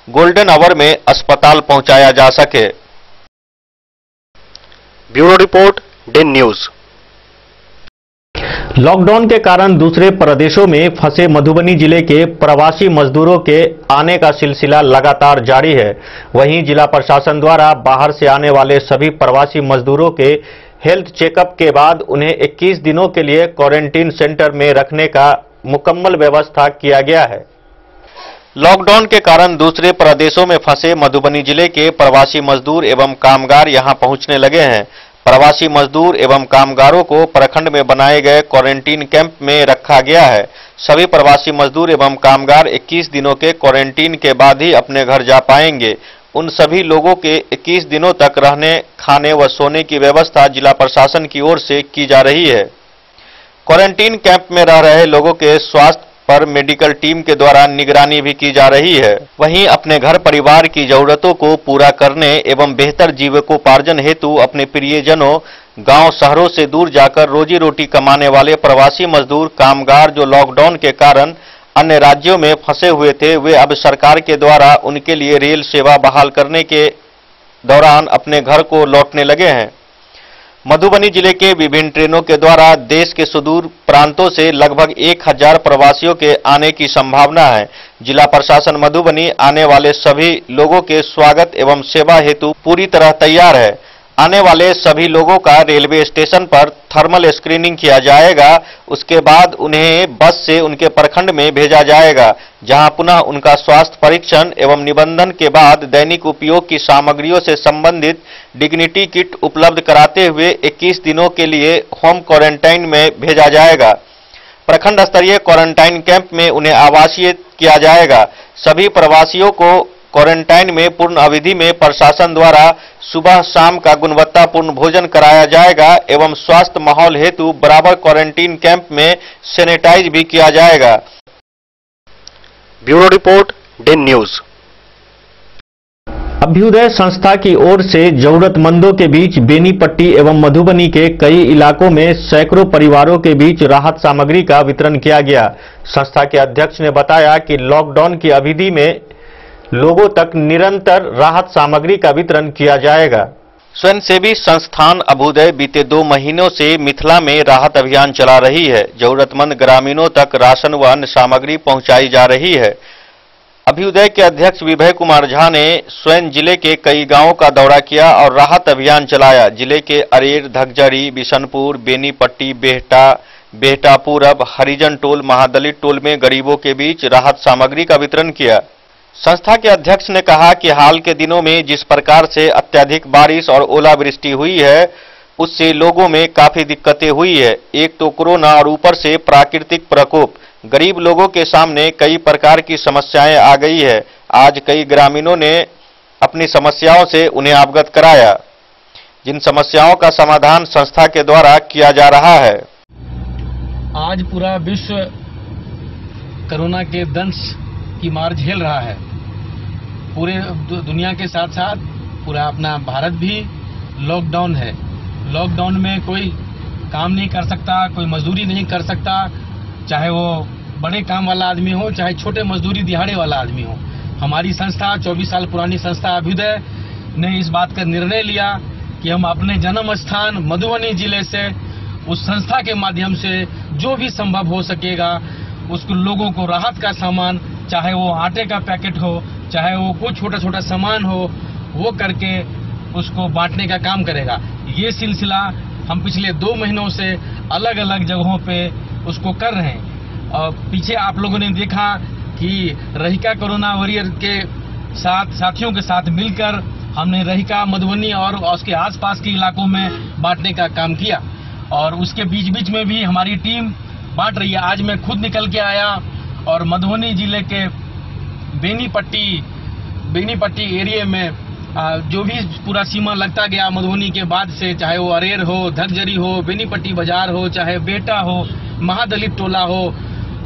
गोल्डन आवर में अस्पताल पहुंचाया जा सके। Bureau report, Den News. Lockdown के कारण दूसरे प्रदेशों में फंसे मधुबनी जिले के प्रवासी मजदूरों के आने का सिलसिला लगातार जारी है। वहीं जिला प्रशासन द्वारा बाहर से आने वाले सभी प्रवासी मजदूरों के हेल्थ चेकअप के बाद उन्हें 21 दिनों के लिए क्वारंटीन सेंटर में रखने का मुकम्मल व्यवस्था किया गया है। लॉकडाउन के कारण दूसरे प्रदेशों में फंसे मधुबनी जिले के प्रवासी मजदूर एवं कामगार यहां पहुंचने लगे हैं। प्रवासी मजदूर एवं कामगारों को प्रखंड में बनाए गए क्वारंटीन कैंप में रखा गया है। सभी प्रवासी मजदूर एवं कामगार 21 दिनों के क्वारंटीन के बाद ही अपने घर जा पाएंगे। उन सभी लोगों के 21 दिनों तक रहने, खाने व सोने की व्यवस्था जिला प्रशासन की ओर से की जा रही है। क्वारंटीन कैंप में रह रहे लोगों के स्वास्थ्य पर मेडिकल टीम के द्वारा निगरानी भी की जा रही है। वहीं अपने घर परिवार की जरूरतों को पूरा करने एवं बेहतर जीविकोपार्जन हेतु अपने प्रियजनों, गांव शहरों से दूर जाकर रोजी रोटी कमाने वाले प्रवासी मजदूर कामगार जो लॉकडाउन के कारण अन्य राज्यों में फंसे हुए थे, वे अब सरकार के द्वारा उनके लिए रेल सेवा बहाल करने के दौरान अपने घर को लौटने लगे हैं। मधुबनी जिले के विभिन्न ट्रेनों के द्वारा देश के सुदूर प्रांतों से लगभग 1000 प्रवासियों के आने की संभावना है। जिला प्रशासन मधुबनी आने वाले सभी लोगों के स्वागत एवं सेवा हेतु पूरी तरह तैयार है। आने वाले सभी लोगों का रेलवे स्टेशन पर थर्मल स्क्रीनिंग किया जाएगा। उसके बाद उन्हें बस से उनके प्रखंड में भेजा जाएगा, जहां पुनः उनका स्वास्थ्य परीक्षण एवं निबंधन के बाद दैनिक उपयोग की सामग्रियों से संबंधित डिग्निटी किट उपलब्ध कराते हुए 21 दिनों के लिए होम क्वारंटाइन में भेजा जाएगा। प्रखंड स्तरीय क्वारंटाइन कैंप में उन्हें आवासीय किया जाएगा। सभी प्रवासियों को क्वारंटाइन में पूर्ण अवधि में प्रशासन द्वारा सुबह शाम का गुणवत्तापूर्ण भोजन कराया जाएगा एवं स्वास्थ्य माहौल हेतु बराबर क्वारंटीन कैंप में सैनिटाइज भी किया जाएगा। Bureau report, Den News. Abhyudaya संस्था की ओर से जरूरतमंदों के बीच बेनीपट्टी एवं मधुबनी के कई इलाकों में सैकड़ों परिवारों के बीच राहत सामग्री का वितरण किया गया। संस्था के अध्यक्ष ने बताया कि लॉकडाउन की अवधि में लोगों तक निरंतर राहत सामग्री का वितरण किया जाएगा। स्वयंसेवी संस्थान अभ्युदय बीते 2 महीनों से मिथिला में राहत अभियान चला रही है। जरूरतमंद ग्रामीणों तक राशन व अन्य सामग्री पहुंचाई जा रही है। अभ्युदय के अध्यक्ष विभय कुमार झा ने स्वयं जिले के कई गांवों का दौरा किया और राहत अभियान चलाया। जिले के अरेर, धगजरी, बिशनपुर, बेनीपट्टी, बेहटा पूरब, हरिजन टोल, महादलित टोल में गरीबों के बीच राहत सामग्री का वितरण किया। संस्था के अध्यक्ष ने कहा कि हाल के दिनों में जिस प्रकार से अत्यधिक बारिश और ओलावृष्टि हुई है, उससे लोगों में काफी दिक्कतें हुई है। एक तो कोरोना और ऊपर से प्राकृतिक प्रकोप, गरीब लोगों के सामने कई प्रकार की समस्याएं आ गई है। आज कई ग्रामीणों ने अपनी समस्याओं से उन्हें अवगत कराया, जिन समस्याओं का समाधान संस्था के द्वारा किया जा रहा है। आज पूरा विश्व कोरोना के दंश की मार झेल रहा है। पूरे दुनिया के साथ साथ पूरा अपना भारत भी लॉकडाउन है। लॉकडाउन में कोई काम नहीं कर सकता, कोई मजदूरी नहीं कर सकता, चाहे वो बड़े काम वाला आदमी हो, चाहे छोटे मजदूरी दिहाड़े वाला आदमी हो। हमारी संस्था 24 साल पुरानी संस्था अभ्युदय ने इस बात का निर्णय लिया कि हम अपने जन्म स्थान मधुबनी जिले से उस संस्था के माध्यम से जो भी संभव हो सकेगा उसको लोगों को राहत का सामान, चाहे वो आटे का पैकेट हो, चाहे वो कोई छोटा छोटा सामान हो, वो करके उसको बांटने का काम करेगा। ये सिलसिला हम पिछले 2 महीनों से अलग अलग जगहों पे उसको कर रहे हैं। और पीछे आप लोगों ने देखा कि रहिका कोरोना वॉरियर के साथियों के साथ मिलकर हमने रहिका, मधुबनी और उसके आसपास के इलाकों में बांटने का काम किया और उसके बीच बीच में भी हमारी टीम बांट रही है। आज मैं खुद निकल के आया और मधुबनी जिले के बेनीपट्टी एरिया में जो भी पूरा सीमा लगता गया मधुबनी के बाद से, चाहे वो अरेर हो, धकजरी हो, बेनीपट्टी बाजार हो, चाहे बेटा हो, महादलित टोला हो,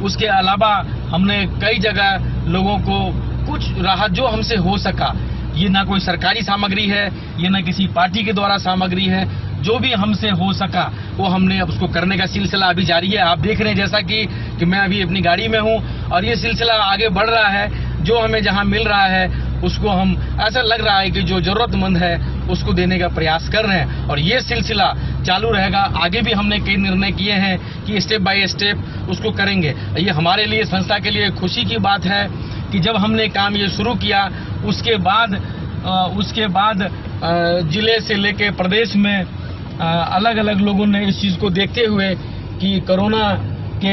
उसके अलावा हमने कई जगह लोगों को कुछ राहत जो हमसे हो सका, ये ना कोई सरकारी सामग्री है, ये ना किसी पार्टी के द्वारा सामग्री है, जो भी हमसे हो सका वो हमने अब उसको करने का सिलसिला अभी जारी है। आप देख रहे हैं जैसा कि मैं अभी अपनी गाड़ी में हूँ और ये सिलसिला आगे बढ़ रहा है। जो हमें जहाँ मिल रहा है उसको हम, ऐसा लग रहा है कि जो जरूरतमंद है उसको देने का प्रयास कर रहे हैं और ये सिलसिला चालू रहेगा। आगे भी हमने कई निर्णय किए हैं कि स्टेप बाय स्टेप उसको करेंगे। ये हमारे लिए, संस्था के लिए खुशी की बात है कि जब हमने काम ये शुरू किया उसके बाद जिले से लेके प्रदेश में अलग अलग लोगों ने इस चीज़ को देखते हुए कि कोरोना के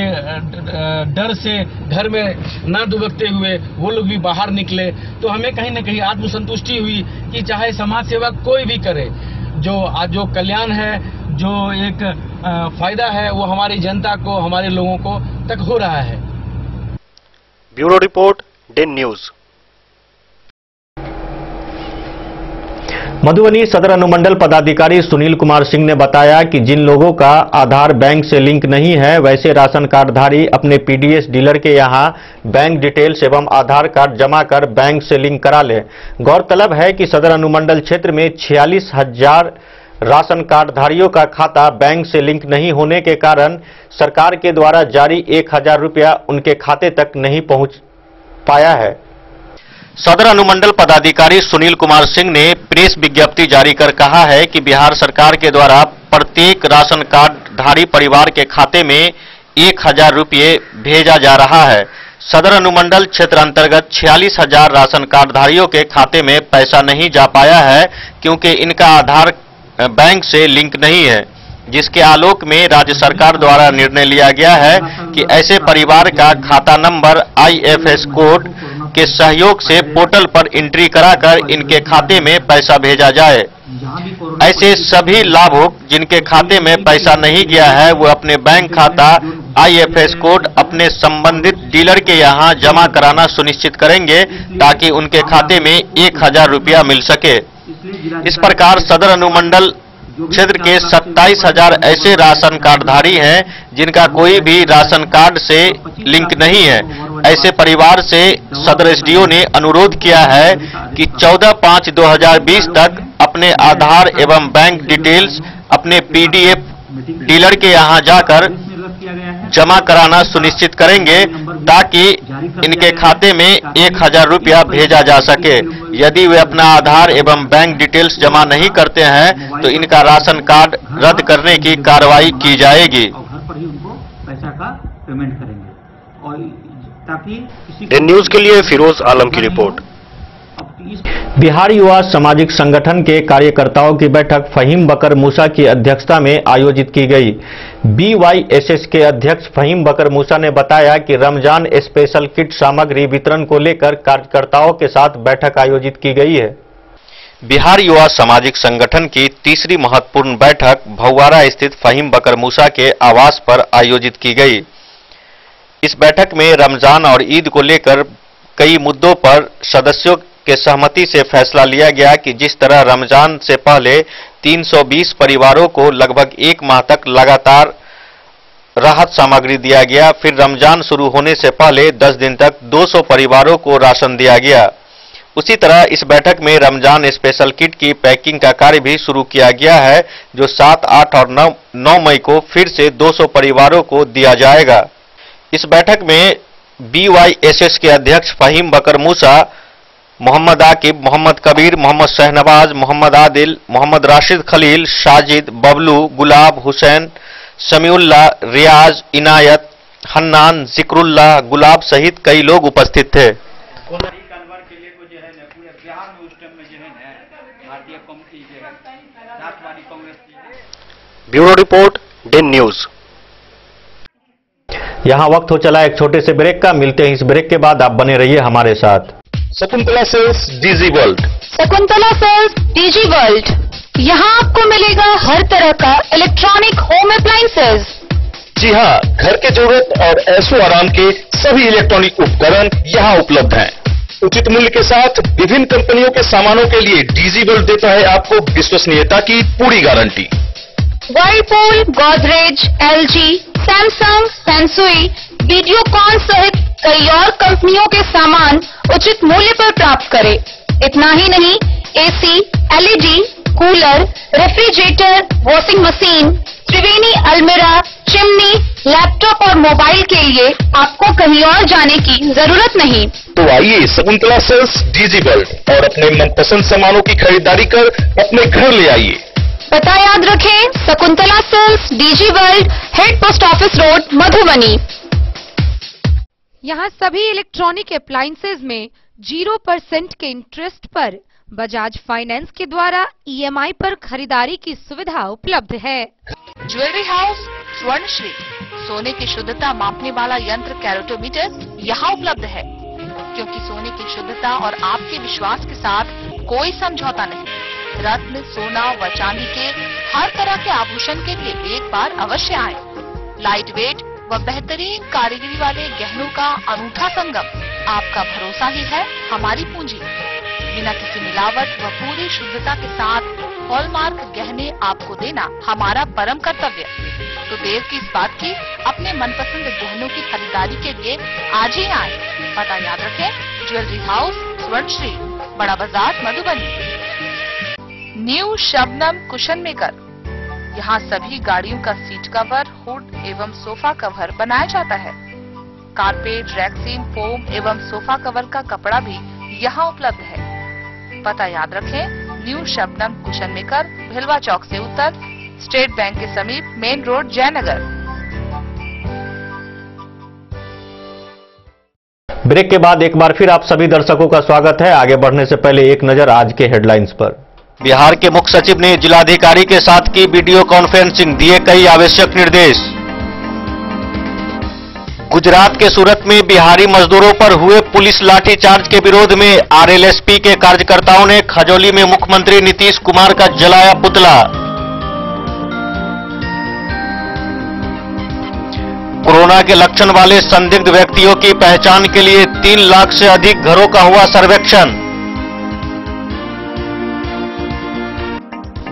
डर से घर में ना दुबकते हुए वो लोग भी बाहर निकले, तो हमें कहीं ना कहीं आत्मसंतुष्टि हुई कि चाहे समाज सेवा कोई भी करे, जो कल्याण है, जो एक फायदा है, वो हमारी जनता को, हमारे लोगों को तक हो रहा है। Bureau report, Den News. Madhubani सदर अनुमंडल पदाधिकारी सुनील कुमार सिंह ने बताया कि जिन लोगों का आधार बैंक से लिंक नहीं है वैसे राशन कार्डधारी अपने पीडीएस डीलर के यहां बैंक डिटेल्स एवं आधार कार्ड जमा कर बैंक से लिंक करा लें। गौरतलब है कि सदर अनुमंडल क्षेत्र में 46,000 राशन कार्डधारियों का खाता बैंक से लिंक नहीं होने के कारण सरकार के द्वारा जारी 1,000 रुपया उनके खाते तक नहीं पहुंच पाया है। सदर अनुमंडल पदाधिकारी सुनील कुमार सिंह ने प्रेस विज्ञप्ति जारी कर कहा है कि बिहार सरकार के द्वारा प्रत्येक राशन कार्डधारी परिवार के खाते में 1,000 रुपये भेजा जा रहा है। सदर अनुमंडल क्षेत्र अंतर्गत 46,000 राशन कार्डधारियों के खाते में पैसा नहीं जा पाया है क्योंकि इनका आधार बैंक से लिंक नहीं है, जिसके आलोक में राज्य सरकार द्वारा निर्णय लिया गया है कि ऐसे परिवार का खाता नंबर IFS कोड के सहयोग से पोर्टल पर एंट्री कराकर इनके खाते में पैसा भेजा जाए। ऐसे सभी लाभुक जिनके खाते में पैसा नहीं गया है वो अपने बैंक खाता IFS कोड अपने संबंधित डीलर के यहां जमा कराना सुनिश्चित करेंगे ताकि उनके खाते में 1,000 रुपया मिल सके। इस प्रकार सदर अनुमंडल क्षेत्र के 27,000 ऐसे राशन कार्डधारी हैं जिनका कोई भी राशन कार्ड से लिंक नहीं है। ऐसे परिवार से सदर एसडीओ ने अनुरोध किया है कि 14/5/2020 तक अपने आधार एवं बैंक डिटेल्स अपने पीडीएफ डीलर के यहां जाकर जमा कराना सुनिश्चित करेंगे ताकि इनके खाते में 1,000 रुपया भेजा जा सके। यदि वे अपना आधार एवं बैंक डिटेल्स जमा नहीं करते हैं तो इनका राशन कार्ड रद्द करने की कार्रवाई की जाएगी। पैसा का पेमेंट करेंगे और ताकि डेन न्यूज के लिए फिरोज आलम की रिपोर्ट। बिहार युवा सामाजिक संगठन के कार्यकर्ताओं की बैठक फहीम बकर मूसा की अध्यक्षता में आयोजित की गई। BYSS के अध्यक्ष फहीम बकर मूसा ने बताया कि रमजान स्पेशल किट सामग्री वितरण को लेकर कार्यकर्ताओं के साथ बैठक आयोजित की गई है। बिहार युवा सामाजिक संगठन की तीसरी महत्वपूर्ण बैठक भौवारा स्थित फहीम बकर मूसा के आवास पर आयोजित की गई। इस बैठक में रमजान और ईद को लेकर कई मुद्दों पर सदस्यों के सहमति से फैसला लिया गया कि जिस तरह रमजान से पहले 320 परिवारों को लगभग 1 माह तक लगातार राहत सामग्री दिया गया, फिर रमजान शुरू होने से पहले 10 दिन तक 200 परिवारों को राशन दिया गया। उसी तरह इस बैठक में रमजान स्पेशल किट की पैकिंग का कार्य भी शुरू किया गया है जो 7, 8 और 9 मई को फिर से 200 परिवारों को दिया जाएगा। इस बैठक में BYSS के अध्यक्ष फहीम बकर मूसा, मोहम्मद आकिब, मोहम्मद कबीर, मोहम्मद शहनवाज, मोहम्मद आदिल, मोहम्मद राशिद खलील, साजिद, बबलू, गुलाब, हुसैन, समीउल्लाह, रियाज, इनायत, हन्नान, जिक्रुल्लाह, गुलाब सहित कई लोग उपस्थित थे। Bureau report, Den News. यहाँ वक्त हो चला एक छोटे से ब्रेक का। मिलते हैं इस ब्रेक के बाद, आप बने रहिए हमारे साथ। Shakuntala sales DG world. Shakuntala sales DG world, यहाँ आपको मिलेगा हर तरह का इलेक्ट्रॉनिक होम अप्लायंसेज। जी हाँ, घर के जरूरत और ऐशो आराम के सभी इलेक्ट्रॉनिक उपकरण यहाँ उपलब्ध हैं। उचित मूल्य के साथ विभिन्न कंपनियों के सामानों के लिए डीजी वर्ल्ड देता है आपको विश्वसनीयता की पूरी guarantee. Whirlpool, Godrej, LG, Samsung, Sansui, Videocon सहित कई और कंपनियों के सामान उचित मूल्य पर प्राप्त करें। इतना ही नहीं, AC, LED, cooler, refrigerator, washing machine, Triveni अलमीरा, चिमनी, लैपटॉप और मोबाइल के लिए आपको कहीं और जाने की जरूरत नहीं। तो आइए शकुंतला सेल्स डीजी वर्ल्ड और अपने मनपसंद सामानों की खरीदारी कर अपने घर ले आइए। पता याद रखें, Shakuntala sales DG world, head post office road, Madhubani. यहाँ सभी इलेक्ट्रॉनिक अप्लायंसेज में 0% के इंटरेस्ट पर बजाज फाइनेंस के द्वारा ईएमआई पर खरीदारी की सुविधा उपलब्ध है। ज्वेलरी हाउस स्वर्णश्री, सोने की शुद्धता मापने वाला यंत्र कैरेटोमीटर यहाँ उपलब्ध है, क्योंकि सोने की शुद्धता और आपके विश्वास के साथ कोई समझौता नहीं। रत्न, सोना व चांदी के हर तरह के आभूषण के लिए एक बार अवश्य आए। लाइट वेट व बेहतरीन कारीगरी वाले गहनों का अनूठा संगम, आपका भरोसा ही है हमारी पूंजी। बिना किसी मिलावट व पूरी शुद्धता के साथ हॉलमार्क गहने आपको देना हमारा परम कर्तव्य। तो देर किस बात की, अपने मनपसंद गहनों की खरीदारी के लिए आज ही आए। पता याद रखें, ज्वेलरी हाउस स्वर्णश्री, बड़ा बाजार, Madhubani. New Shabnam cushion maker, यहाँ सभी गाड़ियों का सीट कवर, हुड एवं सोफा कवर बनाया जाता है। कारपेट, रैक्सीन, फोम एवं सोफा कवर का कपड़ा भी यहाँ उपलब्ध है। पता याद रखें, न्यू शबनम कुशन मेकर, भिलवा चौक से उत्तर, स्टेट बैंक के समीप, मेन रोड, जयनगर। ब्रेक के बाद एक बार फिर आप सभी दर्शकों का स्वागत है। आगे बढ़ने से पहले एक नजर आज के हेडलाइंस पर। बिहार के मुख्य सचिव ने जिलाधिकारी के साथ की वीडियो कॉन्फ्रेंसिंग, दिए कई आवश्यक निर्देश। गुजरात के सूरत में बिहारी मजदूरों पर हुए पुलिस लाठीचार्ज के विरोध में आरएलएसपी के कार्यकर्ताओं ने खजौली में मुख्यमंत्री नीतीश कुमार का जलाया पुतला। कोरोना के लक्षण वाले संदिग्ध व्यक्तियों की पहचान के लिए 3 लाख से अधिक घरों का हुआ सर्वेक्षण।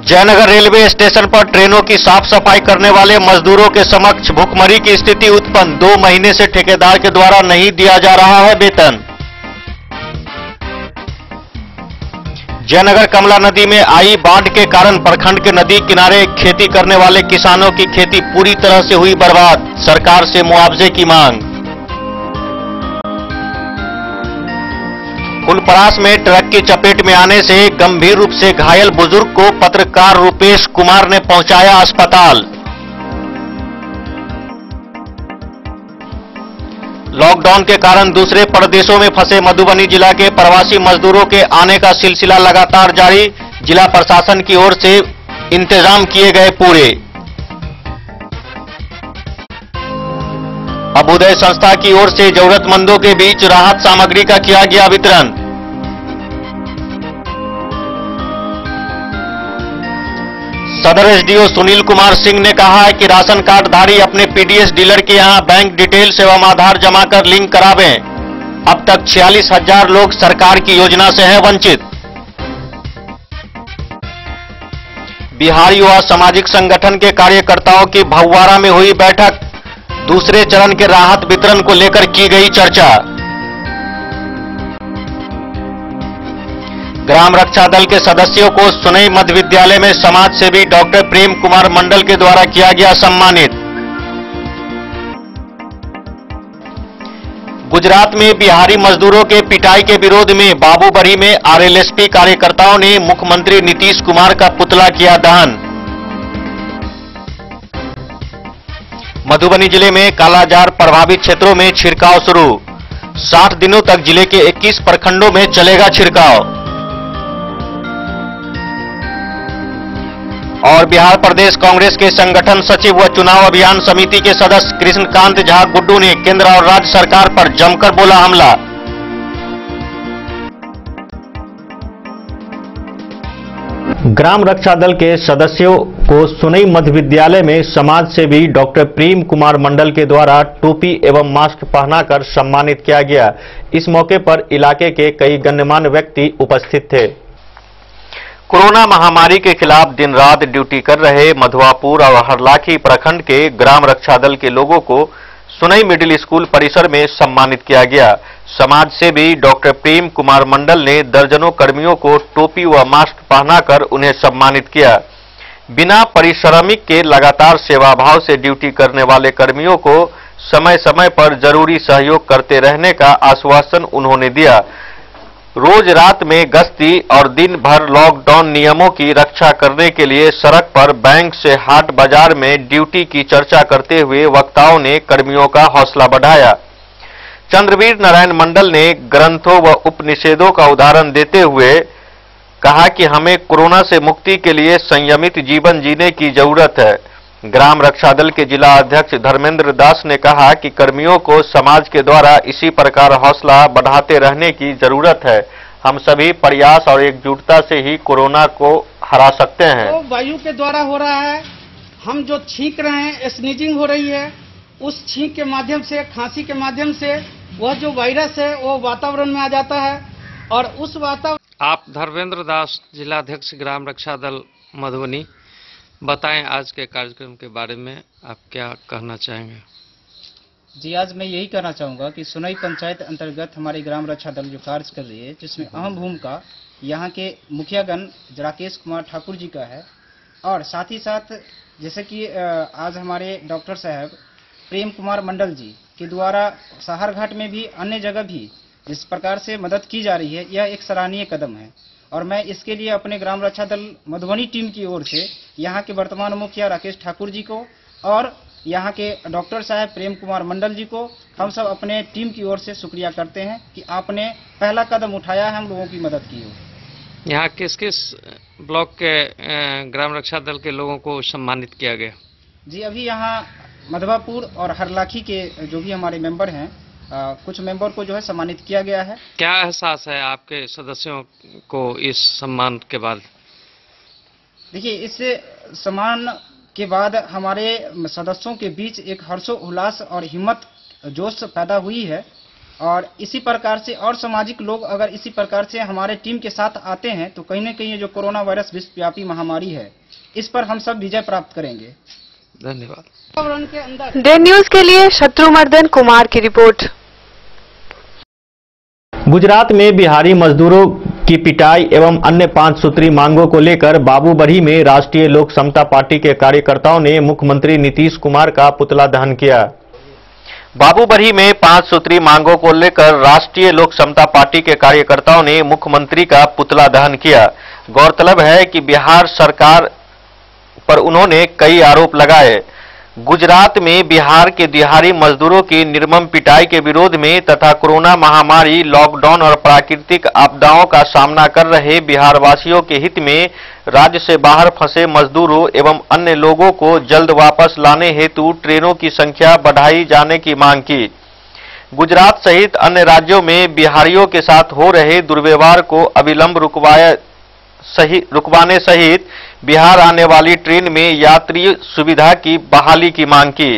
जयनगर रेलवे स्टेशन पर ट्रेनों की साफ सफाई करने वाले मजदूरों के समक्ष भुखमरी की स्थिति उत्पन्न, 2 महीने से ठेकेदार के द्वारा नहीं दिया जा रहा है वेतन। जयनगर कमला नदी में आई बाढ़ के कारण प्रखंड के नदी किनारे खेती करने वाले किसानों की खेती पूरी तरह से हुई बर्बाद, सरकार से मुआवजे की मांग। फुलपरास में ट्रक की चपेट में आने से गंभीर रूप से घायल बुजुर्ग को पत्रकार रूपेश कुमार ने पहुंचाया अस्पताल। लॉकडाउन के कारण दूसरे प्रदेशों में फंसे मधुबनी जिला के प्रवासी मजदूरों के आने का सिलसिला लगातार जारी, जिला प्रशासन की ओर से इंतजाम किए गए पूरे। अभ्युदय संस्था की ओर से जरूरतमंदों के बीच राहत सामग्री का किया गया वितरण। सदर एसडीओ सुनील कुमार सिंह ने कहा है कि राशन कार्ड धारी अपने पीडीएस डीलर के यहां बैंक डिटेल्स एवं आधार जमा कर लिंक करावें। अब तक 46,000 लोग सरकार की योजना से हैं वंचित। बिहार युवा सामाजिक संगठन के कार्यकर्ताओं की भगवाड़ा में हुई बैठक, दूसरे चरण के राहत वितरण को लेकर की गई चर्चा। ग्राम रक्षा दल के सदस्यों को सुनई मध्य विद्यालय में समाज सेवी डॉक्टर प्रेम कुमार मंडल के द्वारा किया गया सम्मानित। गुजरात में बिहारी मजदूरों के पिटाई के विरोध में बाबूबरी में आरएलएसपी कार्यकर्ताओं ने मुख्यमंत्री नीतीश कुमार का पुतला किया दहन। मधुबनी जिले में कालाजार प्रभावित क्षेत्रों में छिड़काव शुरू, 60 दिनों तक जिले के 21 प्रखंडों में चलेगा छिड़काव। और बिहार प्रदेश कांग्रेस के संगठन सचिव व चुनाव अभियान समिति के सदस्य कृष्णकांत झा गुड्डू ने केंद्र और राज्य सरकार पर जमकर बोला हमला। ग्राम रक्षा दल के सदस्यों को सुनई मध्य विद्यालय में समाज सेवी डॉक्टर प्रेम कुमार मंडल के द्वारा टोपी एवं मास्क पहनाकर सम्मानित किया गया। इस मौके पर इलाके के कई गण्यमान्य व्यक्ति उपस्थित थे। कोरोना महामारी के खिलाफ दिन रात ड्यूटी कर रहे मधवापुर और हरलाखी प्रखंड के ग्राम रक्षा दल के लोगों को सुनई मिडिल स्कूल परिसर में सम्मानित किया गया। समाज सेवी डॉक्टर प्रेम कुमार मंडल ने दर्जनों कर्मियों को टोपी व मास्क पहनाकर उन्हें सम्मानित किया। बिना परिश्रमिक के लगातार सेवाभाव से ड्यूटी करने वाले कर्मियों को समय समय पर जरूरी सहयोग करते रहने का आश्वासन उन्होंने दिया। रोज रात में गश्ती और दिन भर लॉकडाउन नियमों की रक्षा करने के लिए सड़क पर, बैंक से हाट बाजार में ड्यूटी की चर्चा करते हुए वक्ताओं ने कर्मियों का हौसला बढ़ाया। चंद्रवीर नारायण मंडल ने ग्रंथों व उपनिषेधों का उदाहरण देते हुए कहा कि हमें कोरोना से मुक्ति के लिए संयमित जीवन जीने की जरूरत है। ग्राम रक्षा दल के जिला अध्यक्ष धर्मेंद्र दास ने कहा कि कर्मियों को समाज के द्वारा इसी प्रकार हौसला बढ़ाते रहने की जरूरत है। हम सभी प्रयास और एकजुटता से ही कोरोना को हरा सकते हैं। तो वायु के द्वारा हो रहा है, हम जो छींक रहे हैं, स्नीजिंग हो रही है, उस छींक के माध्यम से, खांसी के माध्यम से वह जो वायरस है वो वातावरण में आ जाता है और उस वातावरण। आप धर्मेंद्र दास, जिलाध्यक्ष ग्राम रक्षा दल मधुबनी, बताएं आज के कार्यक्रम के बारे में आप क्या कहना चाहेंगे? जी, आज मैं यही कहना चाहूँगा कि सुनई पंचायत अंतर्गत हमारी ग्राम रक्षा दल जो कार्य कर रही है, जिसमें अहम भूमिका यहाँ के मुखियागण राकेश कुमार ठाकुर जी का है और साथ ही साथ जैसे कि आज हमारे डॉक्टर साहब प्रेम कुमार मंडल जी के द्वारा सहारघाट में भी अन्य जगह भी जिस प्रकार से मदद की जा रही है, यह एक सराहनीय कदम है और मैं इसके लिए अपने ग्राम रक्षा दल मधुबनी टीम की ओर से यहाँ के वर्तमान मुखिया राकेश ठाकुर जी को और यहाँ के डॉक्टर साहब प्रेम कुमार मंडल जी को हम सब अपने टीम की ओर से शुक्रिया करते हैं कि आपने पहला कदम उठाया है, हम लोगों की मदद की हो। यहाँ किस किस ब्लॉक के ग्राम रक्षा दल के लोगों को सम्मानित किया गया? जी, अभी यहाँ मधवापुर और हरलाखी के जो भी हमारे मेंबर हैं, कुछ मेंबर को जो है सम्मानित किया गया है। क्या एहसास है आपके सदस्यों को इस सम्मान के बाद? देखिए, इस सम्मान के बाद हमारे सदस्यों के बीच एक हर्षोल्लास और हिम्मत जोश पैदा हुई है और इसी प्रकार से और सामाजिक लोग अगर इसी प्रकार से हमारे टीम के साथ आते हैं तो कहीं न कहीं जो कोरोना वायरस विश्वव्यापी महामारी है, इस पर हम सब विजय प्राप्त करेंगे। धन्यवाद। डे न्यूज के लिए शत्रुमर्दन कुमार की रिपोर्ट। गुजरात में बिहारी मजदूरों की पिटाई एवं अन्य 5 सूत्री मांगों को लेकर बाबूबरी में राष्ट्रीय लोक समता पार्टी के कार्यकर्ताओं ने मुख्यमंत्री नीतीश कुमार का पुतला दहन किया। बाबूबरी में 5 सूत्री मांगों को लेकर राष्ट्रीय लोक समता पार्टी के कार्यकर्ताओं ने मुख्यमंत्री का पुतला दहन किया। गौरतलब है कि बिहार सरकार पर उन्होंने कई आरोप लगाए। गुजरात में बिहार के दिहाड़ी मजदूरों की निर्मम पिटाई के विरोध में तथा कोरोना महामारी, लॉकडाउन और प्राकृतिक आपदाओं का सामना कर रहे बिहार वासियों के हित में राज्य से बाहर फंसे मजदूरों एवं अन्य लोगों को जल्द वापस लाने हेतु ट्रेनों की संख्या बढ़ाई जाने की मांग की। गुजरात सहित अन्य राज्यों में बिहारियों के साथ हो रहे दुर्व्यवहार को अविलंब रुकवाने सहित बिहार आने वाली ट्रेन में यात्री सुविधा की बहाली की मांग की।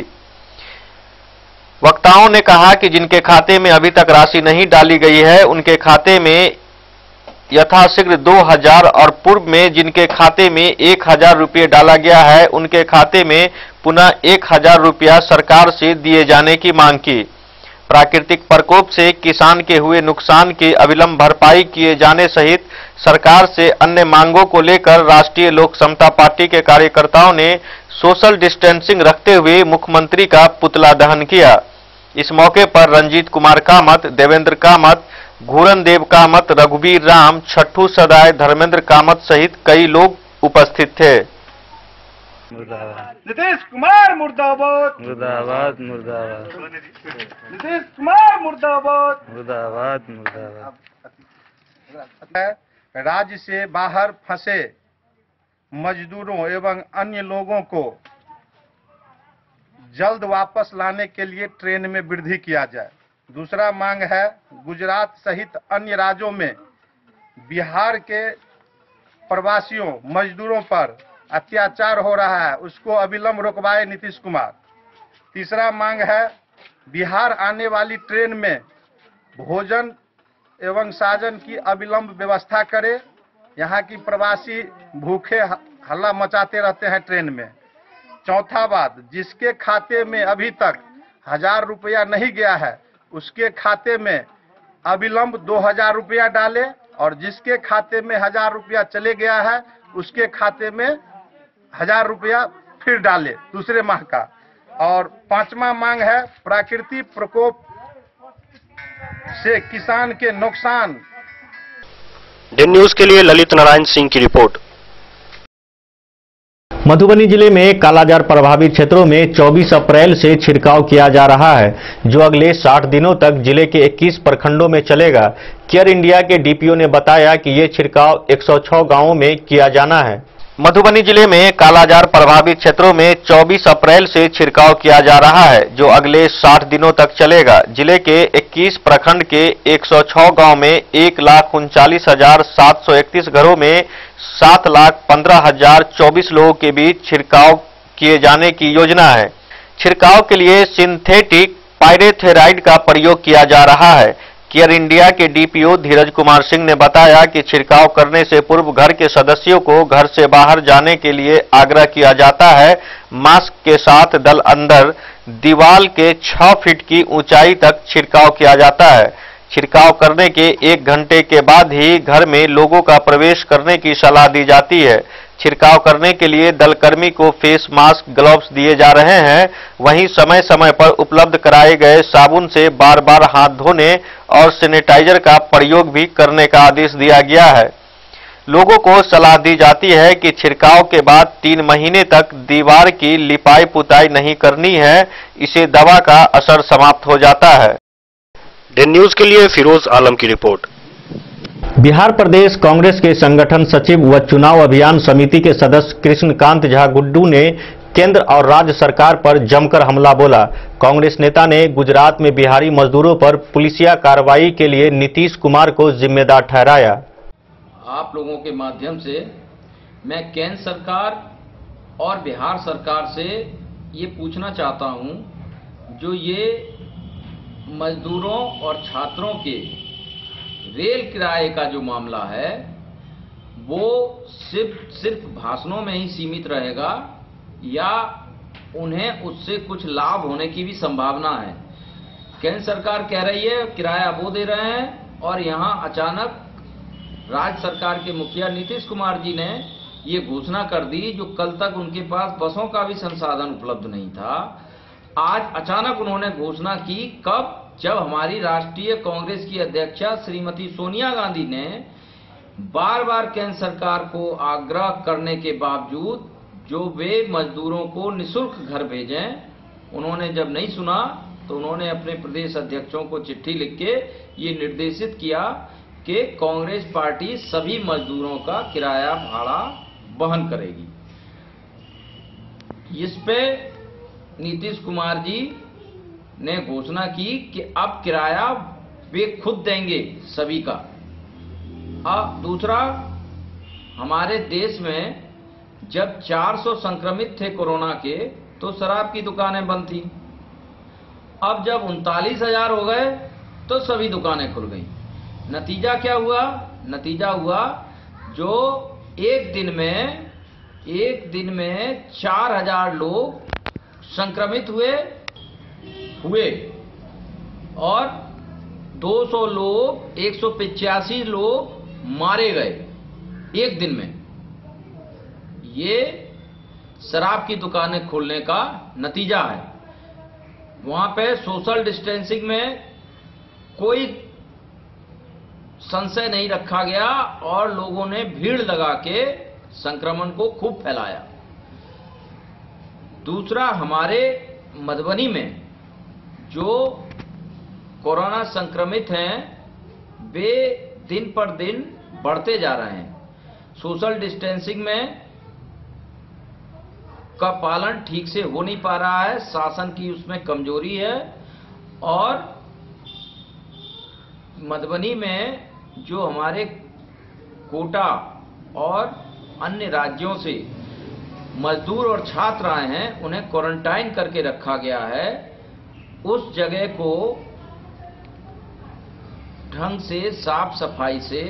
वक्ताओं ने कहा कि जिनके खाते में अभी तक राशि नहीं डाली गई है, उनके खाते में यथाशीघ्र 2000 और पूर्व में जिनके खाते में 1000 रुपये डाला गया है, उनके खाते में पुनः 1000 रुपया सरकार से दिए जाने की मांग की। प्राकृतिक प्रकोप से किसान के हुए नुकसान की अविलंब भरपाई किए जाने सहित सरकार से अन्य मांगों को लेकर राष्ट्रीय लोक समता पार्टी के कार्यकर्ताओं ने सोशल डिस्टेंसिंग रखते हुए मुख्यमंत्री का पुतला दहन किया। इस मौके पर रंजीत कुमार कामत, देवेंद्र कामत, घूरन देव कामत, रघुवीर राम, छठू सदाय, धर्मेंद्र कामत सहित कई लोग उपस्थित थे। नीतीश कुमार मुर्दाबाद, मुर्दाबाद, मुर्दाबाद। नीतीश कुमार मुर्दाबाद, मुर्दाबाद, मुर्दाबाद। राज्य से बाहर फंसे मजदूरों एवं अन्य लोगों को जल्द वापस लाने के लिए ट्रेन में वृद्धि किया जाए। दूसरा मांग है गुजरात सहित अन्य राज्यों में बिहार के प्रवासियों मजदूरों पर अत्याचार हो रहा है, उसको अविलंब रोकवाए नीतीश कुमार। तीसरा मांग है बिहार आने वाली ट्रेन में भोजन एवं साजन की अविलंब व्यवस्था करे। यहाँ की प्रवासी भूखे हल्ला मचाते रहते हैं ट्रेन में। चौथा बात, जिसके खाते में अभी तक 1000 रुपया नहीं गया है उसके खाते में अविलंब 2000 रुपया डाले, और जिसके खाते में 1000 रुपया चले गया है उसके खाते में 1000 रुपया फिर डाले दूसरे माह का। और पांचवा मांग है प्राकृतिक प्रकोप से किसान के नुकसान। दिन न्यूज के लिए ललित नारायण सिंह की रिपोर्ट। मधुबनी जिले में कालाजार प्रभावित क्षेत्रों में 24 अप्रैल से छिड़काव किया जा रहा है, जो अगले 60 दिनों तक जिले के 21 प्रखंडों में चलेगा। केयर इंडिया के डीपीओ ने बताया कि ये छिड़काव 106 गांवों में किया जाना है। मधुबनी जिले में कालाजार प्रभावित क्षेत्रों में 24 अप्रैल से छिड़काव किया जा रहा है, जो अगले 60 दिनों तक चलेगा। जिले के 21 प्रखंड के 106 गांव में 1,39,731 घरों में 7,15,024 लोगों के बीच छिड़काव किए जाने की योजना है। छिड़काव के लिए सिंथेटिक पायरेथेराइड का प्रयोग किया जा रहा है। केयर इंडिया के डीपीओ धीरज कुमार सिंह ने बताया कि छिड़काव करने से पूर्व घर के सदस्यों को घर से बाहर जाने के लिए आग्रह किया जाता है। मास्क के साथ दल अंदर दीवार के 6 फीट की ऊंचाई तक छिड़काव किया जाता है। छिड़काव करने के 1 घंटे के बाद ही घर में लोगों का प्रवेश करने की सलाह दी जाती है। छिड़काव करने के लिए दलकर्मी को फेस मास्क, ग्लव्स दिए जा रहे हैं। वहीं समय समय पर उपलब्ध कराए गए साबुन से बार बार हाथ धोने और सैनिटाइजर का प्रयोग भी करने का आदेश दिया गया है। लोगों को सलाह दी जाती है कि छिड़काव के बाद 3 महीने तक दीवार की लिपाई पुताई नहीं करनी है, इससे दवा का असर समाप्त हो जाता है। दिन न्यूज के लिए फिरोज आलम की रिपोर्ट। बिहार प्रदेश कांग्रेस के संगठन सचिव व चुनाव अभियान समिति के सदस्य कृष्णकांत झा गुड्डू ने केंद्र और राज्य सरकार पर जमकर हमला बोला। कांग्रेस नेता ने गुजरात में बिहारी मजदूरों पर पुलिसिया कार्रवाई के लिए नीतीश कुमार को जिम्मेदार ठहराया। आप लोगों के माध्यम से मैं केंद्र सरकार और बिहार सरकार से ये पूछना चाहता हूं, जो ये मजदूरों और छात्रों के रेल किराए का जो मामला है वो सिर्फ भाषणों में ही सीमित रहेगा या उन्हें उससे कुछ लाभ होने की भी संभावना है। केंद्र सरकार कह रही है किराया वो दे रहे हैं, और यहाँ अचानक राज्य सरकार के मुखिया नीतीश कुमार जी ने ये घोषणा कर दी, जो कल तक उनके पास बसों का भी संसाधन उपलब्ध नहीं था। आज अचानक उन्होंने घोषणा की, कब? जब हमारी राष्ट्रीय कांग्रेस की अध्यक्षा श्रीमती सोनिया गांधी ने बार बार केंद्र सरकार को आग्रह करने के बावजूद जो वे मजदूरों को निःशुल्क घर भेजें, उन्होंने जब नहीं सुना तो उन्होंने अपने प्रदेश अध्यक्षों को चिट्ठी लिख के ये निर्देशित किया कि कांग्रेस पार्टी सभी मजदूरों का किराया भाड़ा वहन करेगी। इस पे नीतीश कुमार जी ने घोषणा की कि अब किराया वे खुद देंगे सभी का। अब दूसरा, हमारे देश में जब 400 संक्रमित थे कोरोना के तो शराब की दुकानें बंद थी। अब जब 39,000 हो गए तो सभी दुकानें खुल गई। नतीजा क्या हुआ? नतीजा हुआ जो एक दिन में 4,000 लोग संक्रमित हुए और 200 लोग 185 लोग मारे गए एक दिन में। ये शराब की दुकानें खोलने का नतीजा है। वहां पे सोशल डिस्टेंसिंग में कोई संशय नहीं रखा गया और लोगों ने भीड़ लगा के संक्रमण को खूब फैलाया। दूसरा, हमारे मधुबनी में जो कोरोना संक्रमित हैं वे दिन पर दिन बढ़ते जा रहे हैं। सोशल डिस्टेंसिंग में का पालन ठीक से हो नहीं पा रहा है, शासन की उसमें कमजोरी है। और मधुबनी में जो हमारे कोटा और अन्य राज्यों से मजदूर और छात्र आए हैं, उन्हें क्वारंटाइन करके रखा गया है। उस जगह को ढंग से, साफ सफाई से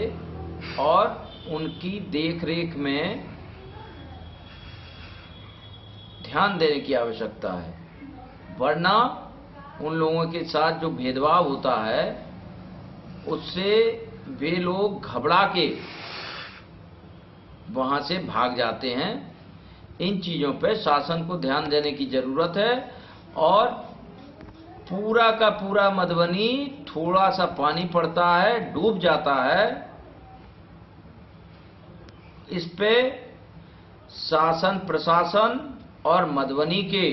और उनकी देखरेख में ध्यान देने की आवश्यकता है, वरना उन लोगों के साथ जो भेदभाव होता है उससे वे लोग घबरा के वहां से भाग जाते हैं। इन चीजों पर शासन को ध्यान देने की जरूरत है। और पूरा का पूरा मधुबनी थोड़ा सा पानी पड़ता है, डूब जाता है। इस पे शासन, प्रशासन और मधुबनी के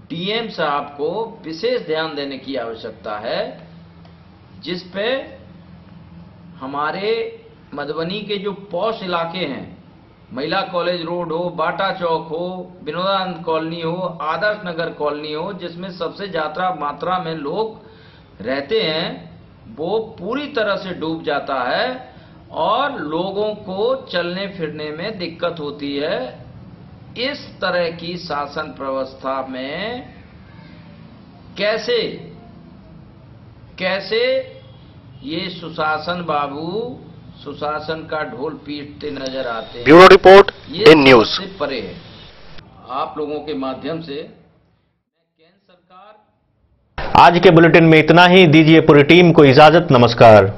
डीएम साहब को विशेष ध्यान देने की आवश्यकता है, जिस पे हमारे मधुबनी के जो पॉश इलाके हैं, महिला कॉलेज रोड हो, बाटा चौक हो, विनोदानंद कॉलोनी हो, आदर्श नगर कॉलोनी हो, जिसमें सबसे ज्यादा मात्रा में लोग रहते हैं, वो पूरी तरह से डूब जाता है और लोगों को चलने फिरने में दिक्कत होती है। इस तरह की शासन व्यवस्था में कैसे ये सुशासन बाबू सुशासन का ढोल पीटते नजर आते हैं। Bureau report in news. से परे है। आप लोगों के माध्यम से आज के बुलेटिन में इतना ही। दीजिए पूरी टीम को इजाजत। नमस्कार।